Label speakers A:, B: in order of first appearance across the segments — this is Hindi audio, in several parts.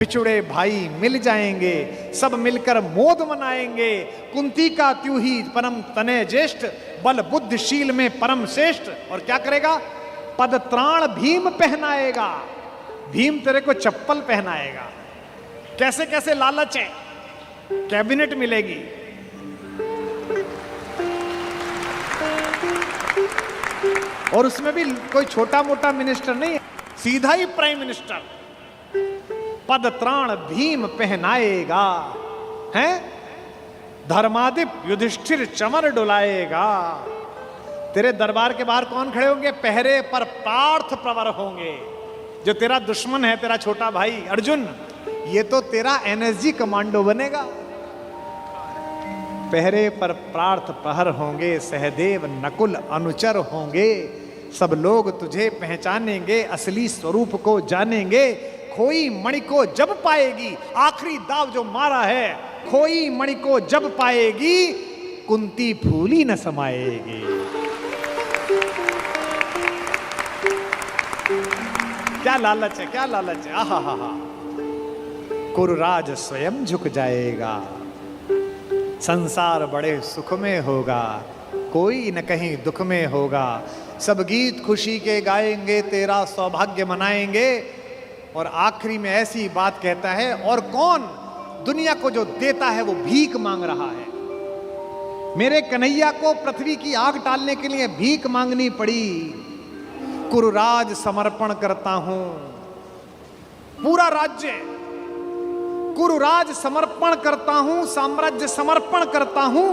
A: बिछुड़े भाई मिल जाएंगे, सब मिलकर मोद मनाएंगे। कुंती का त्यों ही परम तनय ज्येष्ठ, बल बुद्धिशील में परम श्रेष्ठ। और क्या करेगा? पद त्राण भीम पहनाएगा। भीम तेरे को चप्पल पहनाएगा। कैसे कैसे लालच है, कैबिनेट मिलेगी, और उसमें भी कोई छोटा मोटा मिनिस्टर नहीं, सीधा ही प्राइम मिनिस्टर। पद त्राण भीम पहनाएगा, हैं? धर्मादिप युधिष्ठिर चमर डुलाएगा। तेरे दरबार के बाहर कौन खड़े होंगे? पहरे पर पार्थ प्रवर होंगे। जो तेरा दुश्मन है, तेरा छोटा भाई अर्जुन, ये तो तेरा एनएसजी कमांडो बनेगा। पहरे पर पार्थ प्रहर होंगे, सहदेव नकुल अनुचर होंगे। सब लोग तुझे पहचानेंगे, असली स्वरूप को जानेंगे। खोई मणि को जब पाएगी, आखिरी दाव जो मारा है, खोई मणि को जब पाएगी, कुंती फूली न समाएगी। क्या लालच है, क्या लालच है। आहा हा हा। कुरुराज स्वयं झुक जाएगा, संसार बड़े सुख में होगा, कोई न कहीं दुख में होगा। सब गीत खुशी के गाएंगे, तेरा सौभाग्य मनाएंगे। और आखिरी में ऐसी बात कहता है, और कौन दुनिया को जो देता है वो भीख मांग रहा है। मेरे कन्हैया को पृथ्वी की आग टालने के लिए भीख मांगनी पड़ी। कुरुराज समर्पण करता हूं, पूरा राज्य कुरुराज समर्पण करता हूं, साम्राज्य समर्पण करता हूं।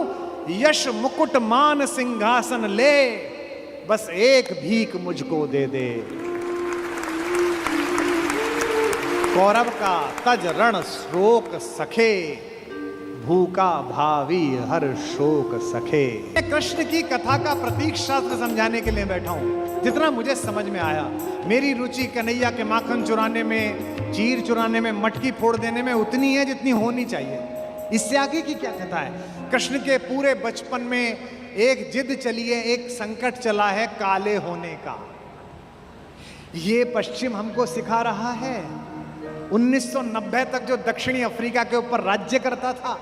A: यश मुकुट मान सिंहासन ले, बस एक भीख मुझको दे दे। कौरव का तज रण शोक सखे, भूखा भावी हर शोक सखे। कृष्ण की कथा का प्रतीक शास्त्र समझाने के लिए बैठा हूं, जितना मुझे समझ में आया। मेरी रुचि कन्हैया के माखन चुराने में, चीर चुराने में, मटकी फोड़ देने में उतनी है जितनी होनी चाहिए। इससे आगे की क्या कथा है? कृष्ण के पूरे बचपन में एक जिद चली है, एक संकट चला है काले होने का। ये पश्चिम हमको सिखा रहा है। 1990 तक जो दक्षिणी अफ्रीका के ऊपर राज्य करता था,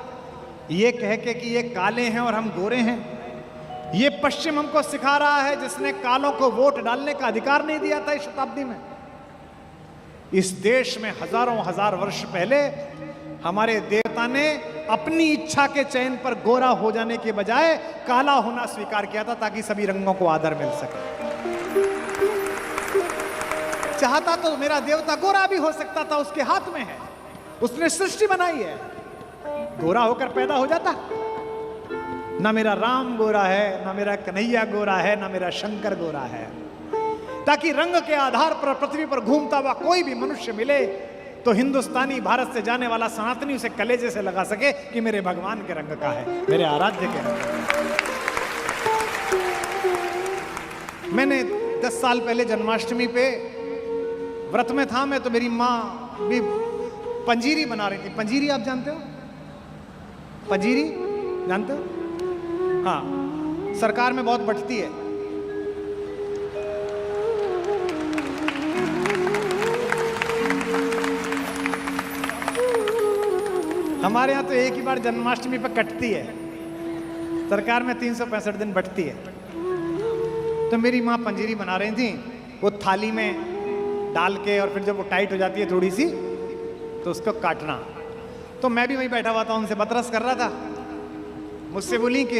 A: ये कह के कि ये काले हैं और हम गोरे हैं, ये पश्चिम हमको सिखा रहा है, जिसने कालों को वोट डालने का अधिकार नहीं दिया था इस शताब्दी में। इस देश में हजारों हजार वर्ष पहले हमारे देवता ने अपनी इच्छा के चयन पर गोरा हो जाने के बजाय काला होना स्वीकार किया था, ताकि सभी रंगों को आदर मिल सके। चाहता तो मेरा देवता गोरा भी हो सकता था, उसके हाथ में है, उसने सृष्टि बनाई है, गोरा होकर पैदा हो जाता। ना मेरा राम गोरा है, ना मेरा कन्हैया गोरा है, ना मेरा शंकर गोरा है। ताकि रंग के आधार पर पृथ्वी पर घूमता हुआ कोई भी मनुष्य मिले तो हिंदुस्तानी, भारत से जाने वाला सनातनी उसे कलेजे से लगा सके कि मेरे भगवान के रंग का है, मेरे आराध्य के रंग का है। मैंने 10 साल पहले जन्माष्टमी पे व्रत में था मैं, तो मेरी माँ भी पंजीरी बना रही थी। पंजीरी आप जानते हो? पंजीरी जानते हो? हाँ, सरकार में बहुत बंटती है। हमारे यहाँ तो एक ही बार जन्माष्टमी पर कटती है, सरकार में 365 दिन बंटती है। तो मेरी माँ पंजीरी बना रही थी, वो थाली में डाल के, और फिर जब वो टाइट हो जाती है थोड़ी सी, तो उसको काटना। तो मैं भी वहीं बैठा हुआ था, उनसे बतरस कर रहा था। मुझसे बोली कि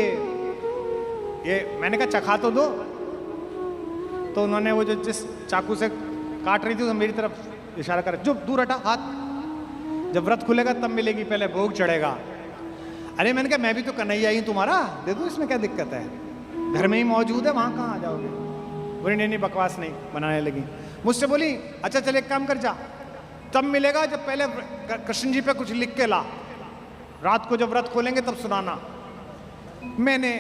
A: ये, मैंने कहा चखा तो दो। तो उन्होंने वो जो जिस चाकू से काट रही थी, तो मेरी तरफ इशारा कर, जो दूर हटा हाथ, जब व्रत खुलेगा तब मिलेगी, पहले भोग चढ़ेगा। अरे मैंने कहा मैं भी तो कन्हैया ही तुम्हारा, दे दो, इसमें क्या दिक्कत है, घर में ही मौजूद है, वहां कहाँ आ जाओगे? बोली नहीं, बकवास नहीं, बनाने लगी। मुझसे बोली अच्छा चल एक काम कर, जा तब मिलेगा जब पहले कृष्ण जी पे कुछ लिख के ला, रात को जब व्रत खोलेंगे तब सुनाना। मैंने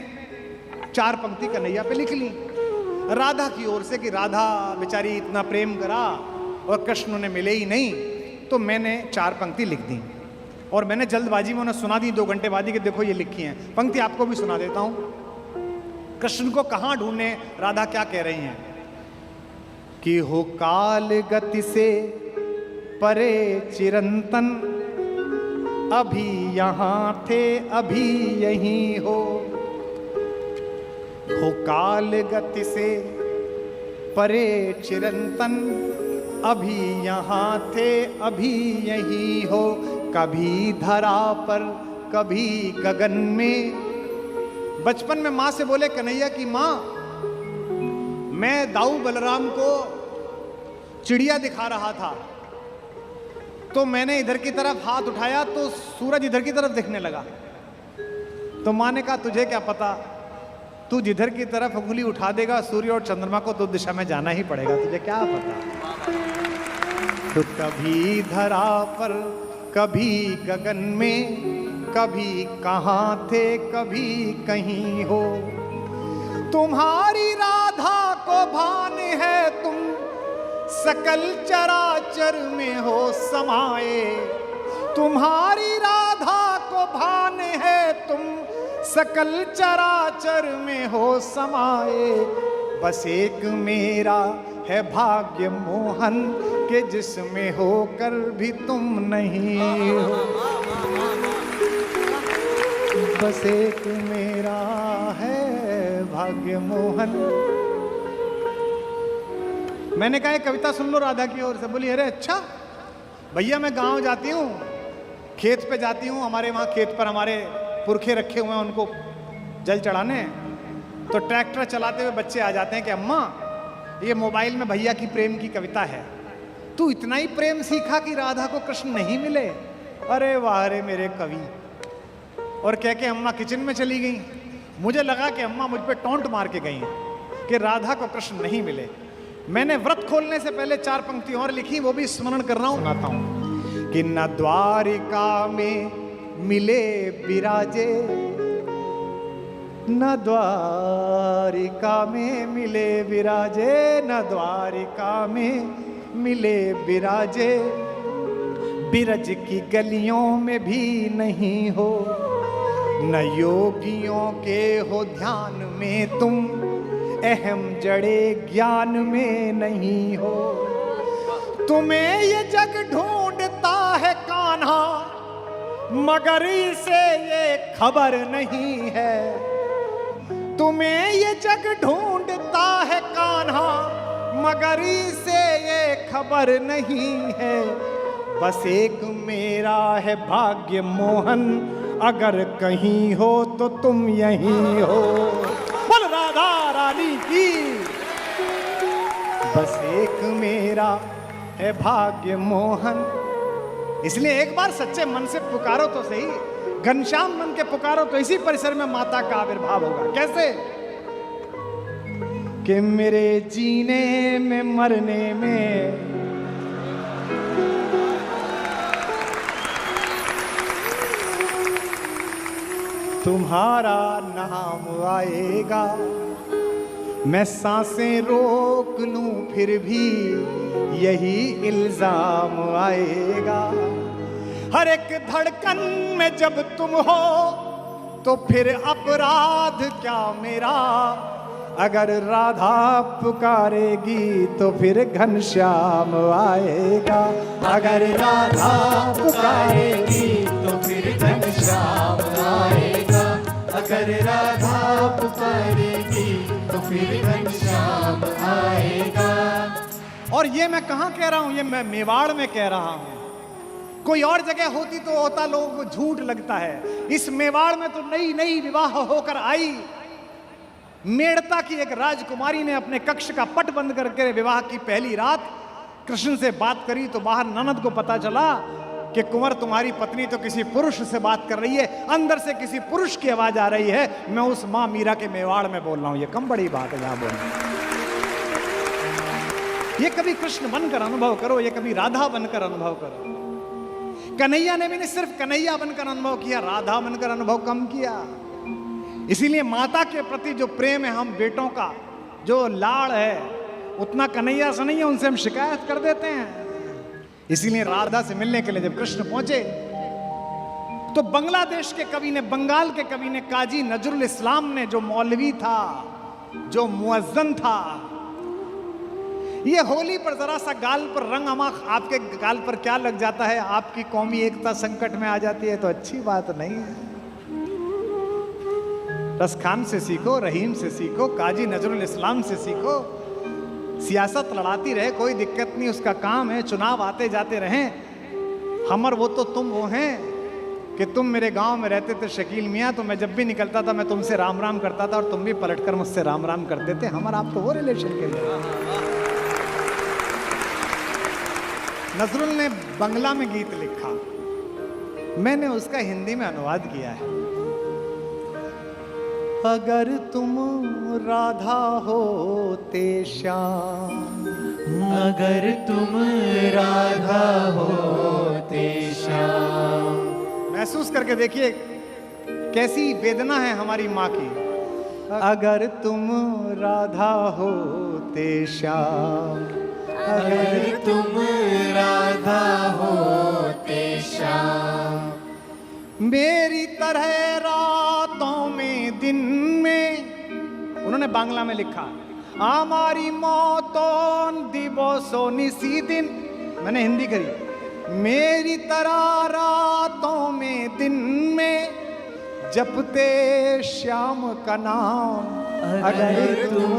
A: 4 पंक्ति कन्हैया पे लिख ली, राधा की ओर से, कि राधा बेचारी इतना प्रेम करा और कृष्ण उन्हें मिले ही नहीं। तो मैंने 4 पंक्ति लिख दी, और मैंने जल्दबाजी में उन्हें सुना दी 2 घंटे बाद ही, कि देखो ये लिखी हैं पंक्ति, आपको भी सुना देता हूं। कृष्ण को कहां ढूंढे, राधा क्या कह रही हैं कि हो काल गति से परे चिरंतन, अभी यहाँ थे अभी यहीं हो काल गति से परे चिरंतन, अभी यहाँ थे अभी यहीं हो। कभी धरा पर कभी गगन में। बचपन में माँ से बोले कन्हैया की माँ, मैं दाऊ बलराम को चिड़िया दिखा रहा था, तो मैंने इधर की तरफ हाथ उठाया तो सूरज इधर की तरफ दिखने लगा। तो माँ ने कहा तुझे क्या पता, तू जिधर की तरफ उंगली उठा देगा सूर्य और चंद्रमा को तो दिशा में जाना ही पड़ेगा, तुझे क्या पता। तो कभी धरा पर कभी गगन में, कभी कहाँ थे कभी कहीं हो। तुम्हारी राधा को भान है तुम सकल चराचर में हो समाए। तुम्हारी राधा को भान है तुम सकल चराचर में हो समाए। बस एक मेरा है भाग्य मोहन के जिसमें होकर भी तुम नहीं हो। बस एक मेरा है भाग्य मोहन। मैंने कहा कविता सुन लो राधा की ओर से। बोली अरे अच्छा भैया, मैं गांव जाती हूँ, खेत पे जाती हूँ, हमारे वहाँ खेत पर हमारे पुरखे रखे हुए हैं, उनको जल चढ़ाने। तो ट्रैक्टर चलाते हुए बच्चे आ जाते हैं कि अम्मा ये मोबाइल में भैया की प्रेम की कविता है, तू इतना ही प्रेम सीखा कि राधा को कृष्ण नहीं मिले। अरे वाह रे मेरे कवि। और कह के अम्मा किचन में चली गई। मुझे लगा कि अम्मा मुझ पे टोंट मार के गई हैं कि राधा को कृष्ण नहीं मिले। मैंने व्रत खोलने से पहले 4 पंक्ति और लिखी, वो भी स्मरण कर रहा हूं, सुनाता हूं कि न द्वारिका में मिले विराजे, न द्वारिका में मिले विराजे, न द्वारिका में मिले विराजे। बिरज की गलियों में भी नहीं हो, न योगियों के हो ध्यान में तुम, अहम जड़े ज्ञान में नहीं हो। तुम्हें ये जग ढूंढता है कान्हा, मगर इसे ये खबर नहीं है। तुम्हें ये जग ढूंढता है कान्हा, मगर इसे ये खबर नहीं है। बस एक मेरा है भाग्य मोहन, अगर कहीं हो तो तुम यहीं हो। बोल राधा रानी की। बस एक मेरा है भाग्य मोहन। इसलिए एक बार सच्चे मन से पुकारो तो सही, घनश्याम मन के पुकारो तो इसी परिसर में माता का आविर्भाव होगा। कैसे कि मेरे जीने में मरने में तुम्हारा नाम आएगा। मैं सांसें रोक लूं फिर भी यही इल्जाम आएगा। हर एक धड़कन में जब तुम हो तो फिर अपराध क्या मेरा। अगर राधा पुकारेगी तो फिर घनश्याम आएगा। अगर राधा पुकारेगी तो फिर घनश्याम आएगा। अगर राधा पुकारेगी तो फिर घनश्याम आएगा। और ये मैं कहाँ कह रहा हूँ, ये मैं मेवाड़ में कह रहा हूँ। कोई और जगह होती तो होता लोगों को झूठ लगता है। इस मेवाड़ में तो नई नई विवाह होकर आई मेड़ता की एक राजकुमारी ने अपने कक्ष का पट बंद करके विवाह की पहली रात कृष्ण से बात करी तो बाहर ननद को पता चला कि कुंवर तुम्हारी पत्नी तो किसी पुरुष से बात कर रही है, अंदर से किसी पुरुष की आवाज आ रही है। मैं उस मां मीरा के मेवाड़ में बोल रहा हूं। ये कम बड़ी बात है यहां बोलना। ये कभी कृष्ण बनकर अनुभव करो, ये कभी राधा बनकर अनुभव करो। कन्हैया ने भी नहीं सिर्फ कन्हैया बनकर अनुभव किया, राधा बनकर अनुभव कम किया। इसीलिए माता के प्रति जो प्रेम है, हम बेटों का जो लाड़ है, उतना कन्हैया से नहीं है, उनसे हम शिकायत कर देते हैं। इसीलिए राधा से मिलने के लिए जब कृष्ण पहुंचे तो बांग्लादेश के कवि ने, बंगाल के कवि ने, काजी नजरुल इस्लाम ने, जो मौलवी था, जो मुअज्जन था, ये होली पर जरा सा गाल पर रंग अमाख आपके गाल पर क्या लग जाता है, आपकी कौमी एकता संकट में आ जाती है तो अच्छी बात नहीं है। रसखान से सीखो, रहीम से सीखो, काजी नजरुल इस्लाम से सीखो। सियासत लड़ाती रहे, कोई दिक्कत नहीं, उसका काम है। चुनाव आते जाते रहें। हमर वो तो तुम वो हैं कि तुम मेरे गांव में रहते थे शकील मियाँ, तो मैं जब भी निकलता था मैं तुमसे राम राम करता था और तुम भी पलटकर मुझसे राम राम करते थे। हमारा आप तो वो रिलेशन के लिए। नजरुल ने बंगला में गीत लिखा, मैंने उसका हिंदी में अनुवाद किया है। अगर तुम राधा होते श्याम,
B: अगर तुम राधा होते श्याम।
A: महसूस करके देखिए कैसी वेदना है हमारी माँ की। अगर तुम राधा होते श्याम,
B: अगर तुम राधा होते श्याम।
A: मेरी तरह रातों में दिन में, उन्होंने बांग्ला में लिखा, हमारी मौतों दिवसों निसी दिन, मैंने हिंदी करी। मेरी तरह रातों में दिन में जपते श्याम का नाम,
B: अगर तुम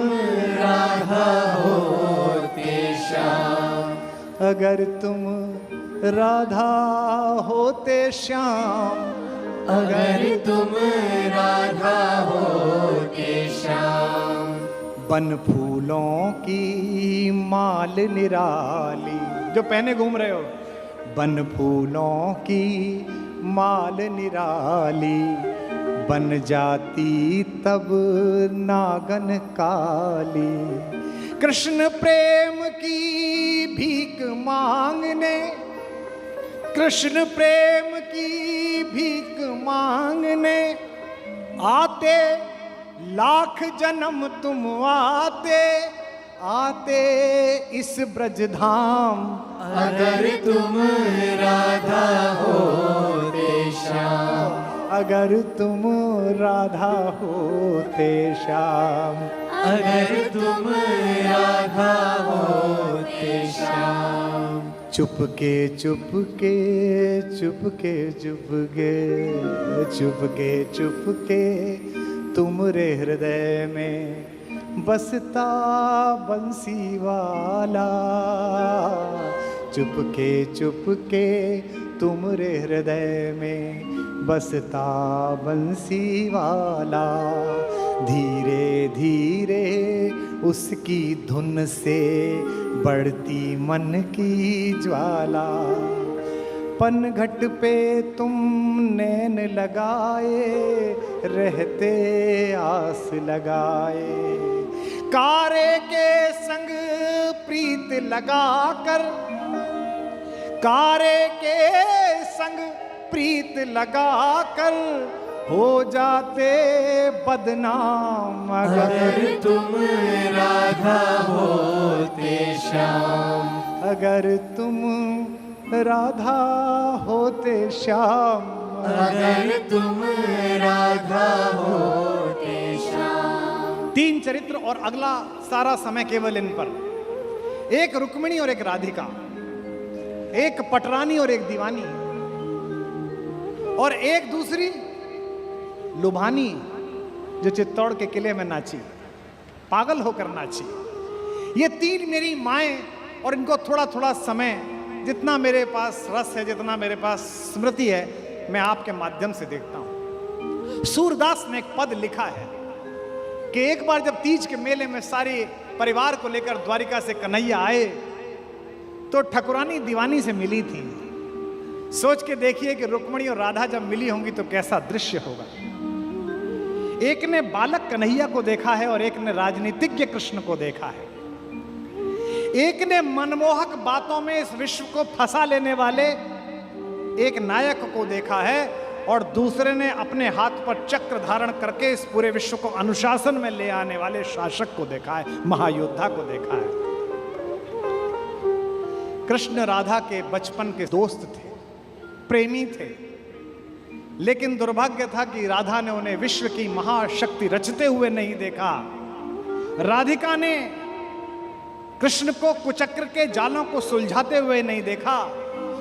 B: राधा होते श्याम।
A: अगर तुम राधा होते श्याम,
B: अगर तुम राधा होते श्याम।
A: बन फूलों की माल निराली, जो पहने घूम रहे हो, बन फूलों की माल निराली, बन जाती तब नागन काली। कृष्ण प्रेम की भीख मांगने, कृष्ण प्रेम की भीख मांगने आते, लाख जन्म तुम आते आते इस ब्रजधाम।
B: अगर तुम राधा होते श्याम।
A: अगर तुम राधा होते श्याम।
B: अगर तुम राधा होते श्याम।
A: चुपके चुपके चुपके चुपके चुपके चुपके तुमरे हृदय में बसता बंसी वाला। चुपके चुपके तुमरे हृदय में बसता बंसी वाला। धीरे धीरे उसकी धुन से बढ़ती मन की ज्वाला। पनघट पे तुम नैन लगाए रहते आस लगाए। कारे के संग प्रीत लगाकर, कारे के संग प्रीत लगाकर हो जाते बदनाम।
B: अगर तुम राधा होते श्याम।
A: अगर तुम राधा होते श्याम।
B: अगर तुम राधा होते श्याम।
A: 3 चरित्र और अगला सारा समय केवल इन पर। एक रुक्मिणी और एक राधिका, एक पटरानी और एक दीवानी, और एक दूसरी लुभानी जो चित्तौड़ के किले में नाची, पागल होकर नाची। ये 3 मेरी माएं, और इनको थोड़ा थोड़ा समय, जितना मेरे पास रस है, जितना मेरे पास स्मृति है, मैं आपके माध्यम से देखता हूं। सूरदास ने एक पद लिखा है कि एक बार जब तीज के मेले में सारे परिवार को लेकर द्वारिका से कन्हैया आए तो ठकुरानी दीवानी से मिली थी। सोच के देखिए कि रुक्मिणी और राधा जब मिली होंगी तो कैसा दृश्य होगा। एक ने बालक कन्हैया को देखा है और एक ने राजनीतिज्ञ कृष्ण को देखा है। एक ने मनमोहक बातों में इस विश्व को फंसा लेने वाले एक नायक को देखा है, और दूसरे ने अपने हाथ पर चक्र धारण करके इस पूरे विश्व को अनुशासन में ले आने वाले शासक को देखा है, महायोद्धा को देखा है। कृष्ण राधा के बचपन के दोस्त थे, प्रेमी थे, लेकिन दुर्भाग्य था कि राधा ने उन्हें विश्व की महाशक्ति रचते हुए नहीं देखा। राधिका ने कृष्ण को कुचक्र के जालों को सुलझाते हुए नहीं देखा,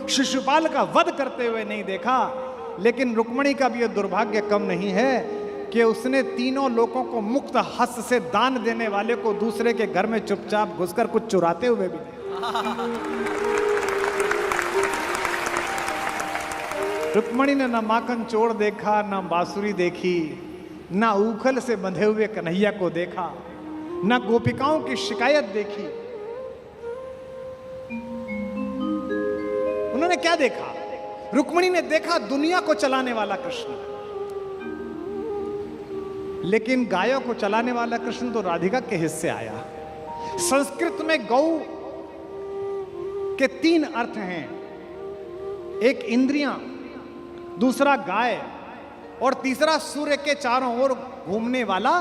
A: शिशुपाल का वध करते हुए नहीं देखा, लेकिन रुक्मिणी का भी यह दुर्भाग्य कम नहीं है कि उसने तीनों लोगों को मुक्त हस्त से दान देने वाले को दूसरे के घर में चुपचाप घुसकर कुछ चुराते हुए भी देखा। रुक्मिणी ने न माखन चोर देखा, न बांसुरी देखी, न उखल से बंधे हुए कन्हैया को देखा, न गोपिकाओं की शिकायत देखी। उन्होंने क्या देखा? रुक्मिणी ने देखा दुनिया को चलाने वाला कृष्ण, लेकिन गायों को चलाने वाला कृष्ण तो राधिका के हिस्से आया। संस्कृत में गौ के 3 अर्थ हैं, एक इंद्रियां, दूसरा गाय और तीसरा सूर्य के चारों ओर घूमने वाला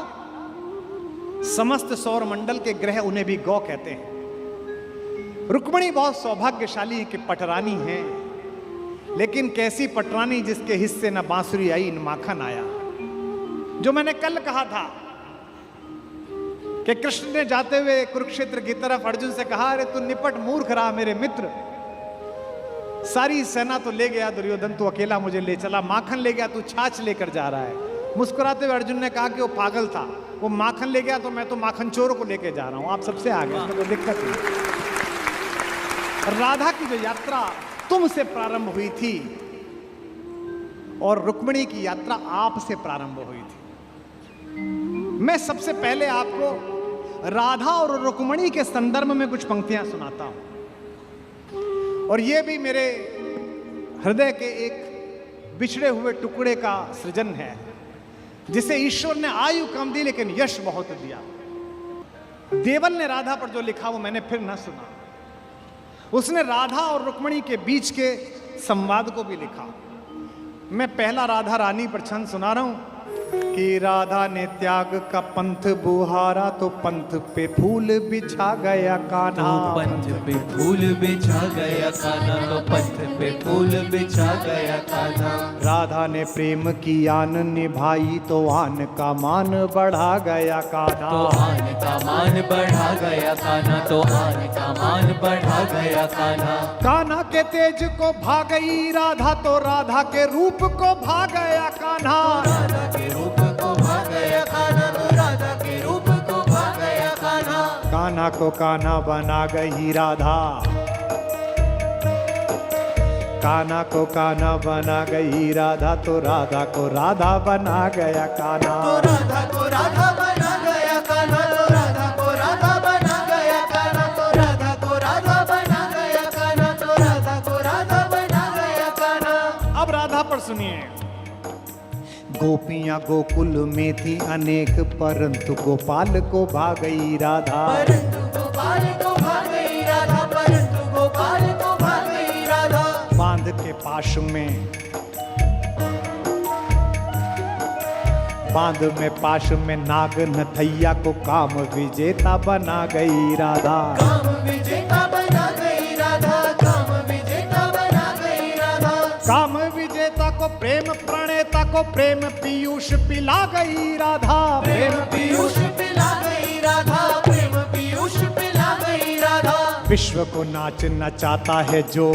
A: समस्त सौर मंडल के ग्रह, उन्हें भी गौ कहते हैं। रुक्मिणी बहुत सौभाग्यशाली है कि पटरानी है, लेकिन कैसी पटरानी जिसके हिस्से न बांसुरी आई न माखन आया। जो मैंने कल कहा था कि कृष्ण ने जाते हुए कुरुक्षेत्र की तरफ अर्जुन से कहा, अरे तू निपट मूर्ख रहा मेरे मित्र, सारी सेना तो ले गया दुर्योधन, तू अकेला मुझे ले चला, माखन ले गया, तू छाछ लेकर जा रहा है। मुस्कुराते हुए अर्जुन ने कहा कि वो पागल था, वो माखन ले गया तो मैं तो माखन चोर को लेके जा रहा हूं, आप सबसे आगे, इसमें कोई दिक्कत नहीं। राधा की जो यात्रा तुमसे प्रारंभ हुई थी और रुक्मिणी की यात्रा आपसे प्रारंभ हुई थी। मैं सबसे पहले आपको राधा और रुक्मिणी के संदर्भ में कुछ पंक्तियां सुनाता हूं, और यह भी मेरे हृदय के एक बिछड़े हुए टुकड़े का सृजन है, जिसे ईश्वर ने आयु कम दी लेकिन यश बहुत दिया। देवल ने राधा पर जो लिखा वो मैंने फिर न सुना। उसने राधा और रुक्मिणी के बीच के संवाद को भी लिखा। मैं पहला राधा रानी पर छंद सुना रहा हूं कि राधा ने त्याग का पंथ बुहारा तो पंथ पे फूल बिछा गया कान्हा,
B: तो पंथ पे फूल बिछा गया कान्हा, तो पंथ पे फूल बिछा गया कान्हा।
A: राधा ने प्रेम की आन निभाई तो आन का मान बढ़ा गया कान्हा,
B: तो आन का मान बढ़ा गया कान्हा, तो आन का मान बढ़ा गया कान्हा।
A: कान्हा के तेज को भा गई राधा तो राधा के रूप को भा गया कान्हा,
B: राधा के रूप को भा गया कान्हा, तो राधा के रूप को भा गया कान्हा।
A: कान्हा को कान्हा बना गई राधा, कान्हा को कान्हा बना गई राधा तो राधा को राधा बना गया कान्हा,
B: तो राधा को राधा बना गया कान्हा, तो राधा को राधा बना गया कान्हा, तो राधा को राधा बना गया कान्हा, तो राधा को राधा बना गया कान्हा।
A: अब राधा पर सुनिए। गोपियां गोकुल में थी अनेक परंतु गोपाल को भा गई राधा,
B: परंतु गोपाल को भा गई राधा, परंतु गोपाल को भा गई राधा।
A: बांध के पाश में, बांध में पाश में नाग नथैया को काम विजेता बना गई राधा,
B: काम विजेता बना गई राधा, काम विजेता बना गई राधा।
A: काम विजेता को प्रेम प्रणेता को प्रेम पीयूष पिला गई राधा,
B: प्रेम पीयूष पिला गई राधा, प्रेम पीयूष पिला गई राधा।
A: विश्व को नाच नचाता है जो,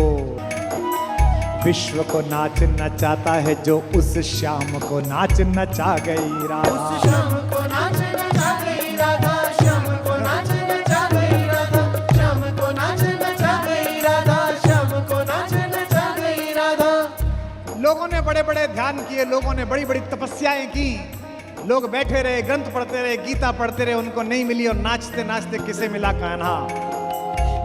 A: विश्व को नाच नचाता है जो उस श्याम को नाच नचा गई राधा,
B: उस श्याम को नाच नचा गई राधा, श्याम को नाच नचा गई राधा, श्याम को नाच नचा गई राधा, श्याम को नाच नचा गई राधा।
A: लोगों ने बड़े बड़े ध्यान किए, लोगों ने बड़ी बड़ी तपस्याएं की, लोग बैठे रहे, ग्रंथ पढ़ते रहे, गीता पढ़ते रहे, उनको नहीं मिली और नाचते नाचते किसे मिला कान्हा।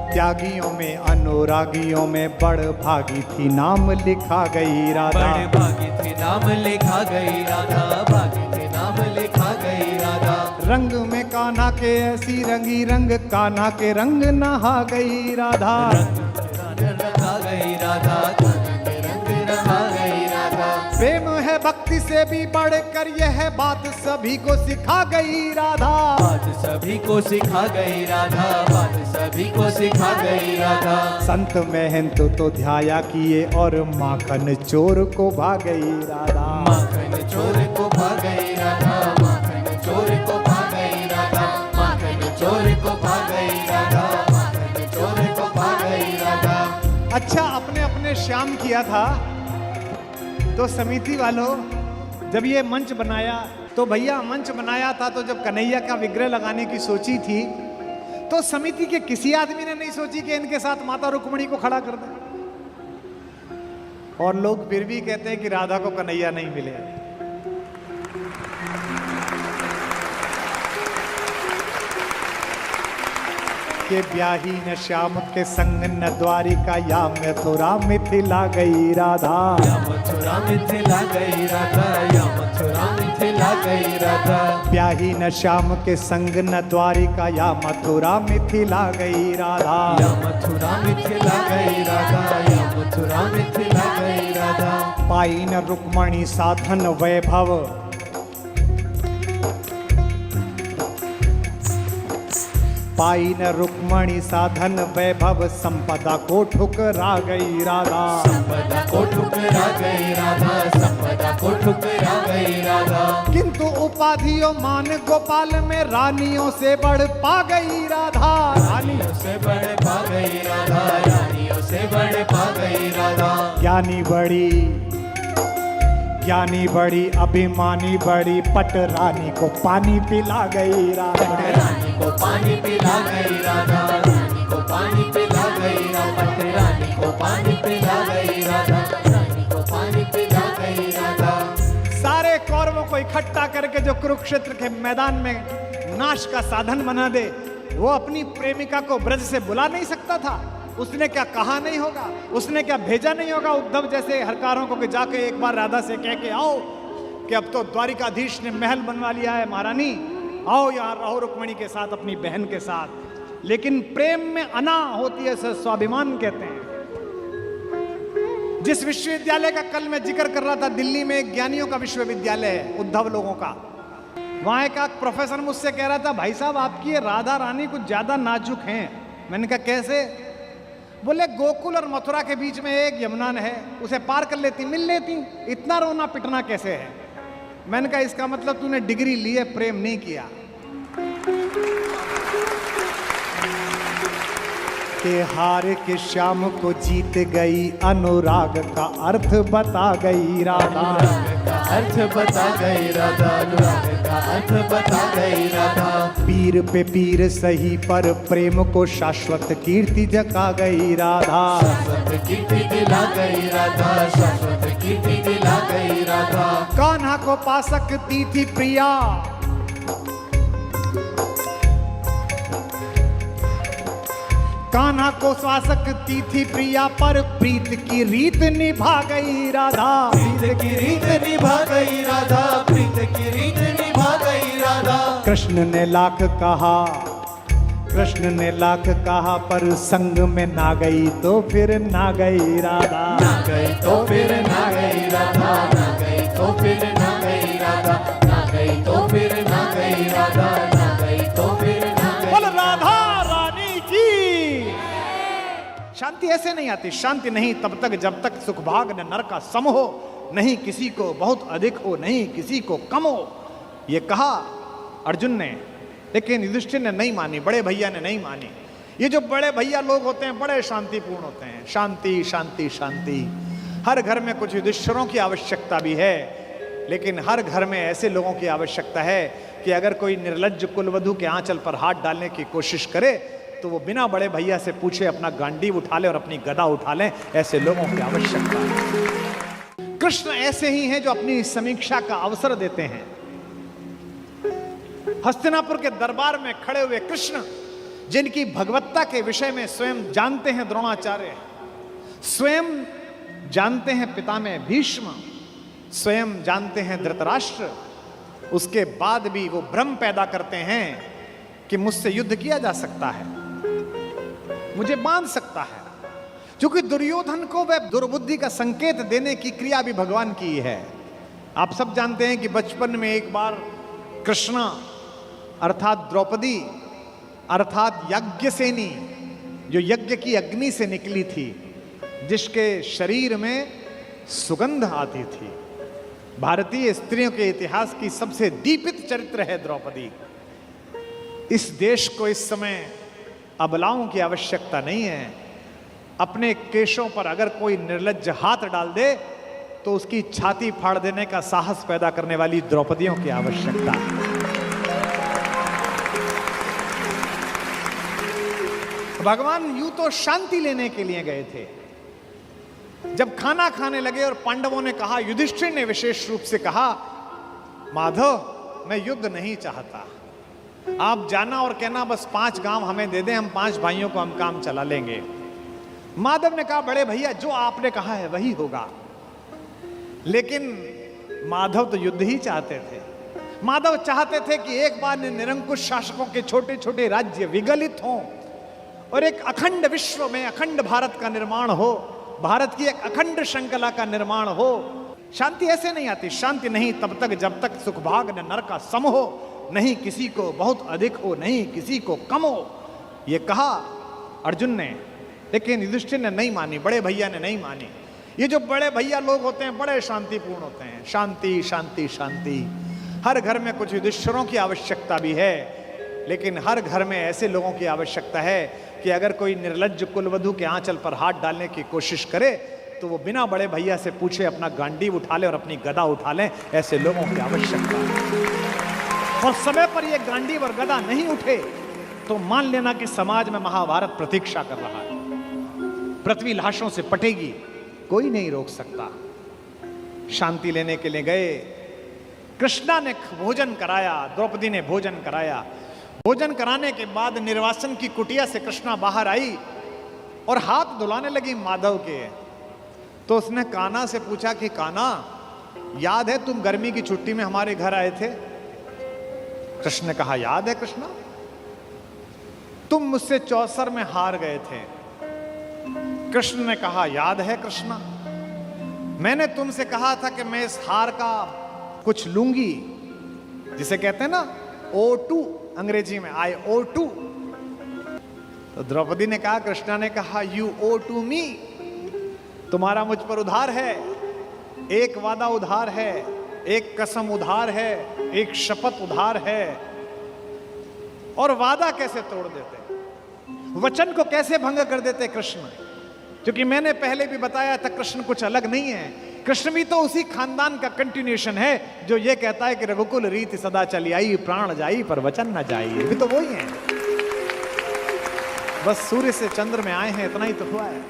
A: त्यागियों में अनुरागियों में बड़ भागी थी नाम लिखा गई राधा,
B: बड़े भागी थी नाम लिखा गई राधा, भागी थी नाम लिखा गई राधा।
A: रंग में कान्हा के ऐसी रंगी रंग, कान्हा के रंग नहा गई राधा,
B: रंगा गई राधा, कान्हा के रंग नहा गई राधा।
A: प्रेम है भक्ति से भी बढ़कर यह बात सभी को सिखा गई राधा,
B: बात सभी को सिखा गई राधा, बात सभी को सिखा गई राधा।
A: संत महंत तो ध्याया किए और माखन चोर को भा गई राधा,
B: माखन चोर को भा गई राधा, माखन चोर को भा गई राधा, माखन चोर को भा गई राधा।
A: श्याम किया था, तो समिति वालों जब ये मंच बनाया, तो भैया मंच बनाया था तो जब कन्हैया का विग्रह लगाने की सोची थी, तो समिति के किसी आदमी ने नहीं सोची कि इनके साथ माता रुक्मिणी को खड़ा कर दे। और लोग फिर भी कहते हैं कि राधा को कन्हैया नहीं मिले। के ब्याही न श्याम के संग न द्वारिका, या मथुरा मिथिला गई राधा।
B: या मथुरा मिथिला गई राधा, या मथुरा मिथिला गई राधा।
A: ब्याही न श्याम के संग न द्वारिका, या मथुरा मिथिला गई राधा।
B: या मथुरा मिथिला गई राधा, या मथुरा मिथिला गई राधा।
A: पाई न रुक्मणी साधन वैभव, पाई न रुक्मणी साधन वैभव, संपदा को ठुकरा गई राधा।
B: संपदा को ठुकरा गई राधा, संपदा को ठुकरा गई राधा।
A: किंतु उपाधियों मान गोपाल में, रानियों से बढ़ पा गई राधा।
B: रानियों से बड़े पा गई राधा, रानियों से बड़े पा गई राधा।
A: ज्ञानी बड़ी, ज्ञानी बड़ी, अभिमानी बड़ी, पट रानी को पानी पिला गई राधा।
B: रानी को पानी पिला गई राधा, रानी को पानी पिला गई राधा। रानी को पानी पिला गई राधा, रानी को पानी पिला गई राधा।
A: सारे कौरवों को इकट्ठा करके जो कुरुक्षेत्र के मैदान में नाश का साधन बना दे, वो अपनी प्रेमिका को ब्रज से बुला नहीं सकता था। उसने क्या कहा नहीं होगा, उसने क्या भेजा नहीं होगा उद्धव जैसे हरकारों को कि जाके एक बार राधा से कह के आओ कि अब तो द्वारिकाधीश ने महल बनवा लिया है, महारानी आओ यहाँ रहो रुक्मिणी के साथ, अपनी बहन के साथ। लेकिन प्रेम में अना होती है, स्वाभिमान कहते हैं। जिस विश्वविद्यालय का कल मैं जिक्र कर रहा था, दिल्ली में एक ज्ञानियों का विश्वविद्यालय है, उद्धव लोगों का। वहां एक प्रोफेसर मुझसे कह रहा था, भाई साहब आपकी ये राधा रानी कुछ ज्यादा नाजुक हैं। मैंने कहा कैसे? बोले गोकुल और मथुरा के बीच में एक यमुना है, उसे पार कर लेती, मिल लेती, इतना रोना पिटना कैसे है? मैंने कहा इसका मतलब तूने डिग्री ली है, प्रेम नहीं किया। के हार के श्याम को जीत गई, अनुराग का अर्थ बता गई राधा।
B: का अर्थ बता गई राधा, अनुराग का अर्थ बता गई राधा।
A: पीर पे पीर सही पर प्रेम को शाश्वत कीर्ति जगा गई राधा।
B: शाश्वत कीर्ति दिला गई राधा, शाश्वत कीर्ति दिला गई राधा।
A: कान्हा को पा सकती थी प्रिया, कान्हा को पा सकती थी प्रिया, पर प्रीत की रीत निभा गई राधा।
B: प्रीत की रीत निभा गई राधा, प्रीत की रीत निभा गई राधा।
A: कृष्ण ने लाख कहा, कृष्ण ने लाख कहा, पर संग में ना गई तो फिर ना गई राधा।
B: ना गई तो फिर ना गई राधा, ना गई तो फिर ना गई राधा, ना गई तो फिर ना गई राधा, ना गई तो फिर ना गई।
A: बोल राधा रानी की। शांति ऐसे नहीं आती, शांति नहीं तब तक जब तक सुखभाग न नर का सम हो, नहीं किसी को बहुत अधिक हो, नहीं किसी को कम हो। ये कहा अर्जुन ने, लेकिन युधिष्ठिर ने नहीं मानी, बड़े भैया ने नहीं मानी। ये जो बड़े भैया लोग होते हैं बड़े शांतिपूर्ण होते हैं, शांति शांति शांति। हर घर में कुछ युधिष्ठिरों की आवश्यकता भी है, लेकिन हर घर में ऐसे लोगों की आवश्यकता है कि अगर कोई निर्लज्ज कुलवधू के आंचल पर हाथ डालने की कोशिश करे तो वो बिना बड़े भैया से पूछे अपना गांडीव उठा ले और अपनी गदा उठा ले। ऐसे लोगों की आवश्यकता है। कृष्ण ऐसे ही हैं जो अपनी समीक्षा का अवसर देते हैं। हस्तिनापुर के दरबार में खड़े हुए कृष्ण, जिनकी भगवत्ता के विषय में स्वयं जानते हैं द्रोणाचार्य, स्वयं जानते हैं पितामह भीष्म, स्वयं जानते हैं धृतराष्ट्र, उसके बाद भी वो भ्रम पैदा करते हैं कि मुझसे युद्ध किया जा सकता है, मुझे बांध सकता है। क्योंकि दुर्योधन को वह दुर्बुद्धि का संकेत देने की क्रिया भी भगवान की है। आप सब जानते हैं कि बचपन में एक बार कृष्णा अर्थात द्रौपदी अर्थात यज्ञसेनी, जो यज्ञ की अग्नि से निकली थी, जिसके शरीर में सुगंध आती थी। भारतीय स्त्रियों के इतिहास की सबसे दीपित चरित्र है द्रौपदी। इस देश को इस समय अबलाओं की आवश्यकता नहीं है, अपने केशों पर अगर कोई निर्लज्ज हाथ डाल दे तो उसकी छाती फाड़ देने का साहस पैदा करने वाली द्रौपदियों की आवश्यकता है। भगवान यूं तो शांति लेने के लिए गए थे। जब खाना खाने लगे और पांडवों ने कहा, युधिष्ठिर ने विशेष रूप से कहा, माधव मैं युद्ध नहीं चाहता, आप जाना और कहना बस 5 गांव हमें दे दें, हम 5 भाइयों को हम काम चला लेंगे। माधव ने कहा, बड़े भैया जो आपने कहा है वही होगा। लेकिन माधव तो युद्ध ही चाहते थे। माधव चाहते थे कि एक बार निरंकुश शासकों के छोटे छोटे राज्य विगलित हों और एक अखंड विश्व में अखंड भारत का निर्माण हो, भारत की एक अखंड श्रृंखला का निर्माण हो। शांति ऐसे नहीं आती। शांति नहीं तब तक जब तक सुखभाग न नर का सम हो, नहीं किसी को बहुत अधिक हो, नहीं किसी को कम हो। ये कहा अर्जुन ने, लेकिन युधिष्ठिर ने नहीं मानी, बड़े भैया ने नहीं मानी। ये जो बड़े भैया लोग होते हैं बड़े शांतिपूर्ण होते हैं। शांति शांति शांति। हर घर में कुछ युधिष्ठिरों की आवश्यकता भी है, लेकिन हर घर में ऐसे लोगों की आवश्यकता है कि अगर कोई निर्लज्ज कुलवधू के आंचल पर हाथ डालने की कोशिश करे तो वो बिना बड़े भैया से पूछे अपना गांडीव उठा ले और अपनी गदा उठा ले। ऐसे लोगों की आवश्यकता है। और समय पर ये गांडीव और गदा नहीं उठे तो मान लेना कि समाज में महाभारत प्रतीक्षा कर रहा है। पृथ्वी लाशों से पटेगी, कोई नहीं रोक सकता। शांति लेने के लिए गए। कृष्णा ने भोजन कराया, द्रौपदी ने भोजन कराया। भोजन कराने के बाद निर्वासन की कुटिया से कृष्णा बाहर आई और हाथ धुलाने लगी माधव के। तो उसने कान्हा से पूछा कि कान्हा, याद है तुम गर्मी की छुट्टी में हमारे घर आए थे? कृष्ण ने कहा, याद है कृष्णा, तुम मुझसे चौसर में हार गए थे। कृष्ण ने कहा, याद है कृष्णा, मैंने तुमसे कहा था कि मैं इस हार का कुछ लूंगी, जिसे कहते हैं ना O2 अंग्रेजी में, I O2। तो द्रौपदी ने कहा, कृष्णा ने कहा, You owe to me, तुम्हारा मुझ पर उधार है। एक वादा उधार है, एक कसम उधार है, एक शपथ उधार है। और वादा कैसे तोड़ देते, वचन को कैसे भंग कर देते कृष्ण? क्योंकि मैंने पहले भी बताया था कृष्ण कुछ अलग नहीं है। कृष्ण भी तो उसी खानदान का कंटिन्यूएशन है जो ये कहता है कि रघुकुल रीति सदा चली आई, प्राण जाई पर वचन न जाई। भी तो वही है, बस सूर्य से चंद्र में आए हैं, इतना ही तो हुआ है।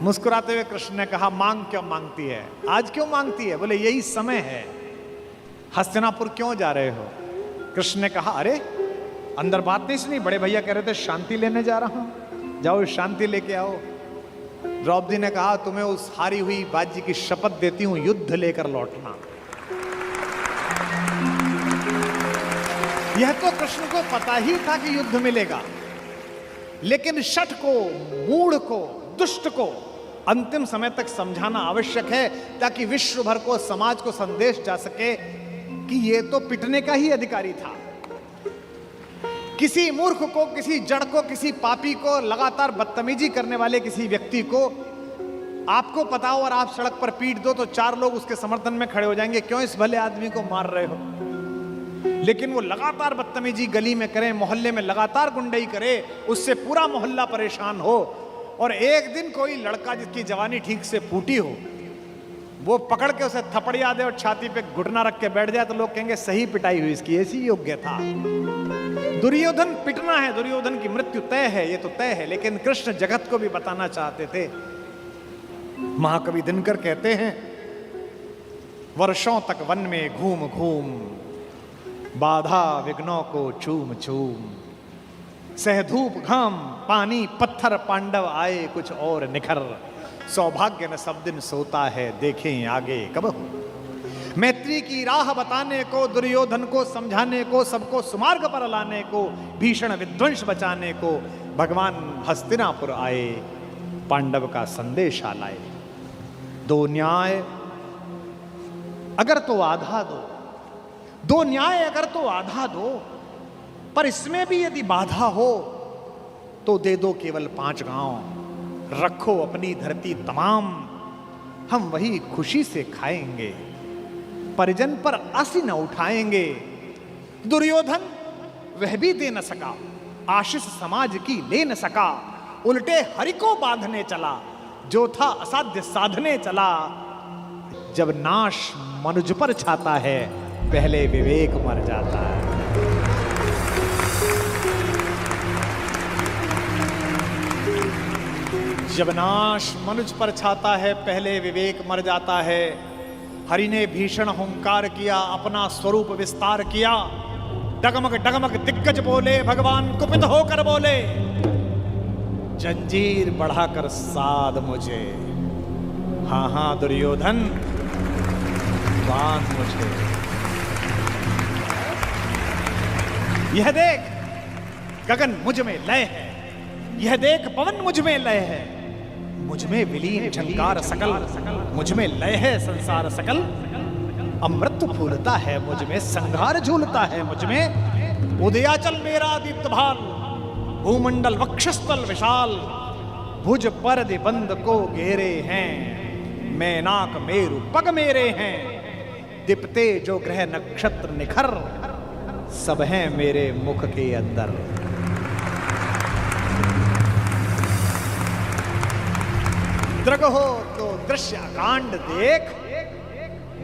A: मुस्कुराते हुए कृष्ण ने कहा, मांग क्यों मांगती है? आज क्यों मांगती है? बोले यही समय है। हस्तिनापुर क्यों जा रहे हो? कृष्ण ने कहा, अरे अंदर बात नहीं सुनी, बड़े भैया कह रहे थे शांति लेने जा रहा हूं, जाओ शांति लेके आओ। द्रौपदी ने कहा, तुम्हें उस हारी हुई बाजी की शपथ देती हूं, युद्ध लेकर लौटना। यह तो कृष्ण को पता ही था कि युद्ध मिलेगा, लेकिन शठ को, मूढ़ को, दुष्ट को अंतिम समय तक समझाना आवश्यक है, ताकि विश्व भर को, समाज को संदेश जा सके कि यह तो पिटने का ही अधिकारी था। किसी मूर्ख को, किसी जड़ को, किसी पापी को, लगातार बदतमीजी करने वाले किसी व्यक्ति को आपको पता हो और आप सड़क पर पीट दो तो 4 लोग उसके समर्थन में खड़े हो जाएंगे, क्यों इस भले आदमी को मार रहे हो? लेकिन वो लगातार बदतमीजी गली में करे, मोहल्ले में लगातार गुंडई करे, उससे पूरा मोहल्ला परेशान हो, और एक दिन कोई लड़का जिसकी जवानी ठीक से फूटी हो वो पकड़ के उसे थपड़िया दे और छाती पे घुटना रख के बैठ जाए तो लोग कहेंगे सही पिटाई हुई इसकी, ऐसी योग्य था। दुर्योधन पिटना है, दुर्योधन की मृत्यु तय है, ये तो तय है। लेकिन कृष्ण जगत को भी बताना चाहते थे। महाकवि दिनकर कहते हैं, वर्षों तक वन में घूम घूम, बाधा विघ्नों को चूम चूम, सह धूप घाम पानी पत्थर, पांडव आए कुछ और निखर, सौभाग्य न सब दिन सोता है, देखें आगे कब हो। मैत्री की राह बताने को, दुर्योधन को समझाने को, सबको सुमार्ग पर लाने को, भीषण विध्वंस बचाने को भगवान हस्तिनापुर आए, पांडव का संदेश लाए। 2 न्याय अगर तो आधा दो, 2 न्याय अगर तो आधा दो, पर इसमें भी यदि बाधा हो तो दे दो केवल 5 गांव, रखो अपनी धरती तमाम, हम वही खुशी से खाएंगे, परिजन पर आसी न उठाएंगे। दुर्योधन वह भी दे न सका, आशीष समाज की ले न सका, उल्टे हरि को बांधने चला, जो था असाध्य साधने चला। जब नाश मनुज पर छाता है, पहले विवेक मर जाता है। जब नाश मनुज पर छाता है, पहले विवेक मर जाता है। हरि ने भीषण हुंकार किया, अपना स्वरूप विस्तार किया। डगमग डगमग दिग्गज बोले, भगवान कुपित होकर बोले, जंजीर बढ़ाकर साध मुझे। हाँ हाँ दुर्योधन, बांध मुझे। यह देख गगन मुझ में लय है, यह देख पवन मुझ में लय है। मुझ में विलीन झंकार सकल, मुझ में लय है संसार सकल। अमृत फूलता है मुझ में, संघार झूलता है मुझ में। उदयाचल मेरा दीप्त भाल, भूमंडल वक्षस्थल विशाल। भुज पर दिबंध को घेरे हैं, मैनाक मेरु पग मेरे हैं। दीप्ते जो ग्रह नक्षत्र निखर, सब हैं मेरे मुख के अंदर। दृग हो तो दृश्य कांड देख,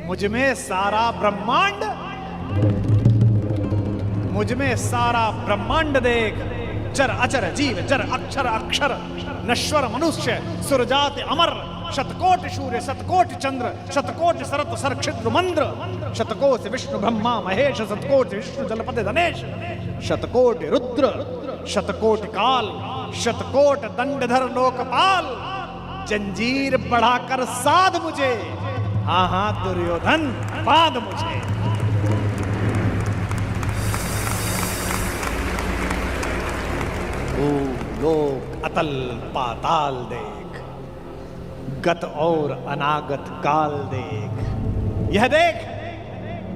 A: मुझ में सारा ब्रह्मांड, मुझ में सारा ब्रह्मांड देख। चर अचर जीव, जर अक्षर अक्षर, नश्वर मनुष्य, सुरजात अमर। शतकोटि सूर्य, शतकोटि चंद्र, शतकोटि सरत सर क्षिद्र मंद्र। शतकोटि विष्णु ब्रह्मा महेश, शतकोटि विष्णु जलपति धनेश। शतकोटि रुद्र, शतकोटि काल, शतकोट दंडधर लोकपाल। जंजीर बढ़ाकर साध मुझे, हाँ हाँ दुर्योधन, बांध मुझे। लोक अतल पाताल देख, गत और अनागत काल देख। यह देख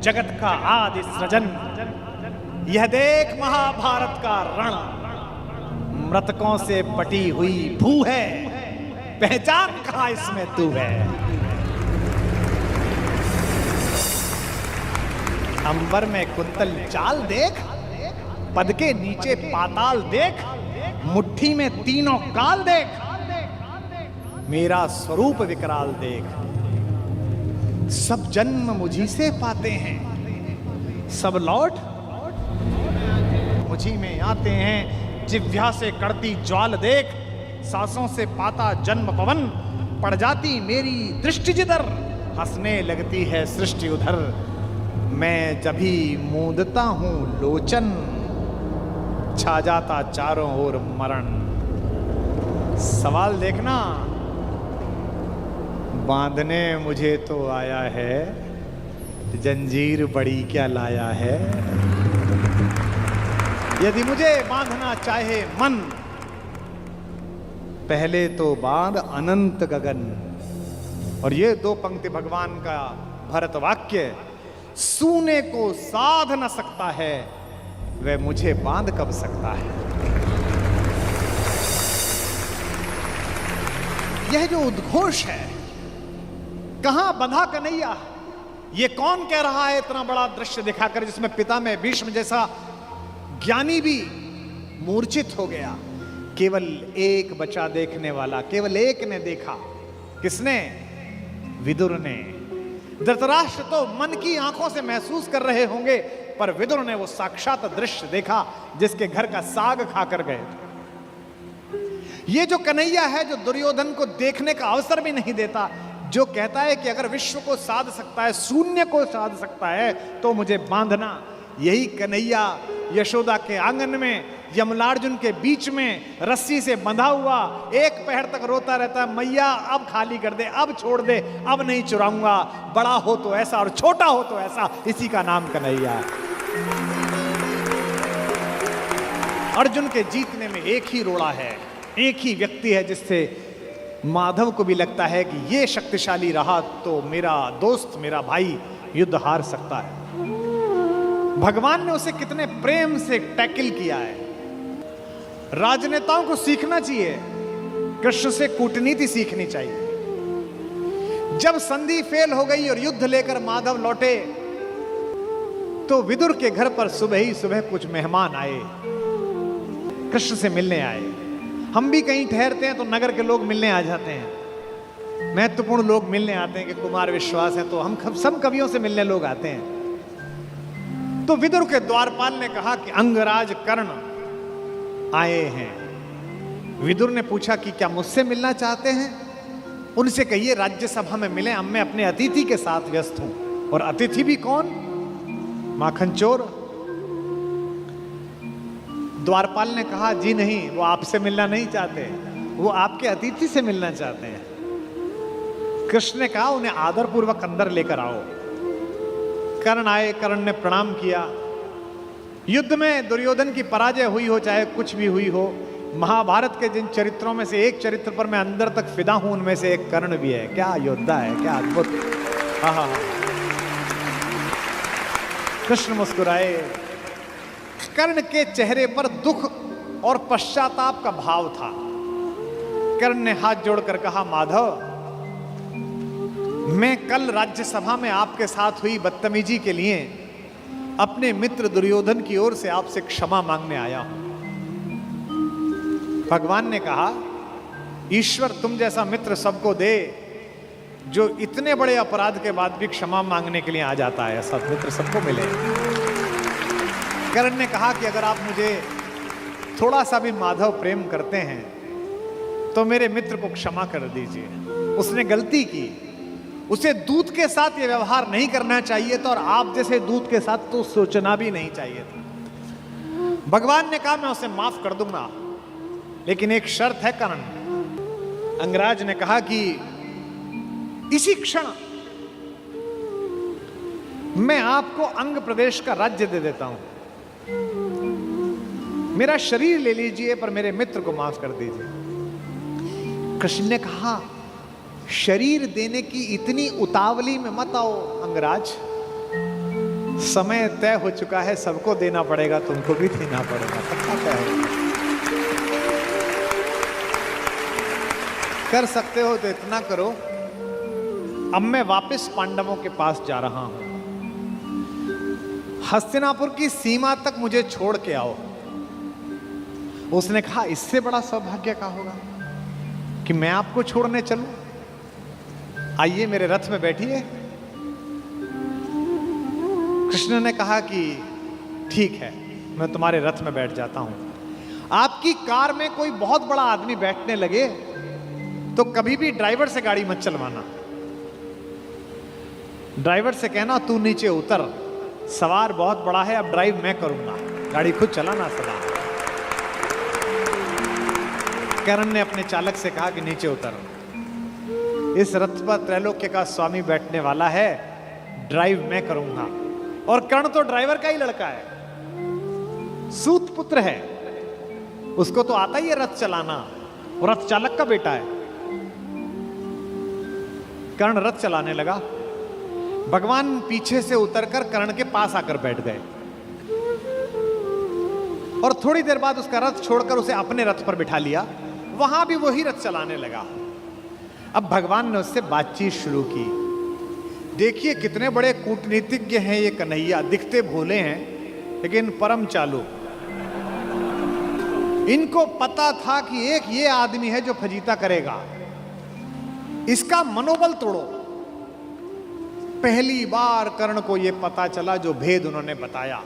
A: जगत का आदि सृजन, यह देख महाभारत का रण। मृतकों से पटी हुई भू है, पहचान कहां इसमें तू है। अंबर में कुंतल चाल देख, पद के नीचे पाताल देख। मुट्ठी में तीनों काल देख, मेरा स्वरूप विकराल देख। सब जन्म मुझी से पाते हैं, सब लौट मुझी में आते हैं। जिह्वा से कड़ती ज्वाल देख, सांसों से पाता जन्म पवन। पड़ जाती मेरी दृष्टि जिधर, हंसने लगती है सृष्टि उधर। मैं जभी मूंदता हूं लोचन, छा जाता चारों ओर मरण। सवाल देखना, बांधने मुझे तो आया है, जंजीर बड़ी क्या लाया है। यदि मुझे बांधना चाहे मन, पहले तो बांध अनंत गगन। और ये दो पंक्ति भगवान का भरत वाक्य, सूने को साध न सकता है, वह मुझे बांध कब सकता है। यह जो उद्घोष है, कहां बंधा कन्हैया, ये कौन कह रहा है इतना बड़ा दृश्य दिखाकर, जिसमें पिता में भीष्म जैसा ज्ञानी भी मूर्छित हो गया। केवल एक बचा देखने वाला, केवल एक ने देखा। किसने? विदुर ने। धृतराष्ट्र तो मन की आंखों से महसूस कर रहे होंगे, पर विदुर ने वो साक्षात दृश्य देखा जिसके घर का साग खाकर गए। ये जो कन्हैया है, जो दुर्योधन को देखने का अवसर भी नहीं देता, जो कहता है कि अगर विश्व को साध सकता है, शून्य को साध सकता है, तो मुझे बांधना। यही कन्हैया यशोदा के आंगन में यमलार्जुन के बीच में रस्सी से बंधा हुआ एक पहर तक रोता रहता है, मैया अब खाली कर दे, अब छोड़ दे, अब नहीं चुराऊंगा। बड़ा हो तो ऐसा और छोटा हो तो ऐसा, इसी का नाम कन्हैया। अर्जुन के जीतने में एक ही रोड़ा है, एक ही व्यक्ति है जिससे माधव को भी लगता है कि ये शक्तिशाली रहा तो मेरा दोस्त, मेरा भाई युद्ध हार सकता है। भगवान ने उसे कितने प्रेम से टैकल किया है। राजनेताओं को सीखना चाहिए, कृष्ण से कूटनीति सीखनी चाहिए। जब संधि फेल हो गई और युद्ध लेकर माधव लौटे, तो विदुर के घर पर सुबह ही सुबह कुछ मेहमान आए, कृष्ण से मिलने आए। हम भी कहीं ठहरते हैं तो नगर के लोग मिलने आ जाते हैं, महत्वपूर्ण लोग मिलने आते हैं कि कुमार विश्वास है, तो हम सब कवियों से मिलने लोग आते हैं। तो विदुर के द्वारपाल ने कहा कि अंगराज कर्ण आए हैं। विदुर ने पूछा कि क्या मुझसे मिलना चाहते हैं? उनसे कहिए राज्यसभा में मिले, अब मैं अपने अतिथि के साथ व्यस्त हूं। और अतिथि भी कौन? माखन चोर। द्वारपाल ने कहा जी नहीं, वो आपसे मिलना नहीं चाहते, वो आपके अतिथि से मिलना चाहते हैं। कृष्ण ने कहा उन्हें आदरपूर्वक अंदर लेकर आओ। कर्ण आए, कर्ण ने प्रणाम किया। युद्ध में दुर्योधन की पराजय हुई हो चाहे कुछ भी हुई हो, महाभारत के जिन चरित्रों में से एक चरित्र पर मैं अंदर तक फिदा हूं, उनमें से एक कर्ण भी है। क्या योद्धा है, क्या अद्भुत। हाँ। कृष्ण मुस्कुराए। कर्ण के चेहरे पर दुख और पश्चाताप का भाव था। कर्ण ने हाथ जोड़कर कहा, माधव, मैं कल राज्यसभा में आपके साथ हुई बदतमीजी के लिए अपने मित्र दुर्योधन की ओर से आपसे क्षमा मांगने आया हूं। भगवान ने कहा, ईश्वर तुम जैसा मित्र सबको दे जो इतने बड़े अपराध के बाद भी क्षमा मांगने के लिए आ जाता है। ऐसा मित्र सबको मिले। कर्ण ने कहा कि अगर आप मुझे थोड़ा सा भी माधव प्रेम करते हैं तो मेरे मित्र को क्षमा कर दीजिए। उसने गलती की, उसे दूत के साथ ये व्यवहार नहीं करना चाहिए था, और आप जैसे दूत के साथ तो सोचना भी नहीं चाहिए था। भगवान ने कहा मैं उसे माफ कर दूंगा, लेकिन एक शर्त है कर्ण। अंगराज ने कहा कि इसी क्षण मैं आपको अंग प्रदेश का राज्य दे देता हूं। मेरा शरीर ले लीजिए, पर मेरे मित्र को माफ कर दीजिए। कृष्ण ने कहा, शरीर देने की इतनी उतावली में मत आओ अंगराज, समय तय हो चुका है, सबको देना पड़ेगा, तुमको भी देना पड़ेगा। पक्का तय है। कर सकते हो तो इतना करो, अब मैं वापस पांडवों के पास जा रहा हूं, हस्तिनापुर की सीमा तक मुझे छोड़ के आओ। उसने कहा, इससे बड़ा सौभाग्य का होगा कि मैं आपको छोड़ने चलूं? आइए मेरे रथ में बैठिए। कृष्ण ने कहा कि ठीक है, मैं तुम्हारे रथ में बैठ जाता हूं। आपकी कार में कोई बहुत बड़ा आदमी बैठने लगे तो कभी भी ड्राइवर से गाड़ी मत चलवाना। ड्राइवर से कहना तू नीचे उतर, सवार बहुत बड़ा है, अब ड्राइव मैं करूंगा, गाड़ी खुद चलाना सदा। कर्ण ने अपने चालक से कहा कि नीचे उतर, इस रथ पर त्रैलोक्य का स्वामी बैठने वाला है, ड्राइव मैं करूंगा। और कर्ण तो ड्राइवर का ही लड़का है, सूत पुत्र है, उसको तो आता ही है रथ चलाना, और रथ चालक का बेटा है। कर्ण रथ चलाने लगा। भगवान पीछे से उतरकर कर्ण के पास आकर बैठ गए, और थोड़ी देर बाद उसका रथ छोड़कर उसे अपने रथ पर बिठा लिया। वहां भी वही रथ चलाने लगा। अब भगवान ने उससे बातचीत शुरू की। देखिए कितने बड़े कूटनीतिज्ञ हैं ये कन्हैया, दिखते भोले हैं लेकिन परम चालू। इनको पता था कि एक ये आदमी है जो फजीता करेगा, इसका मनोबल तोड़ो। पहली बार कर्ण को यह पता चला जो भेद उन्होंने बताया।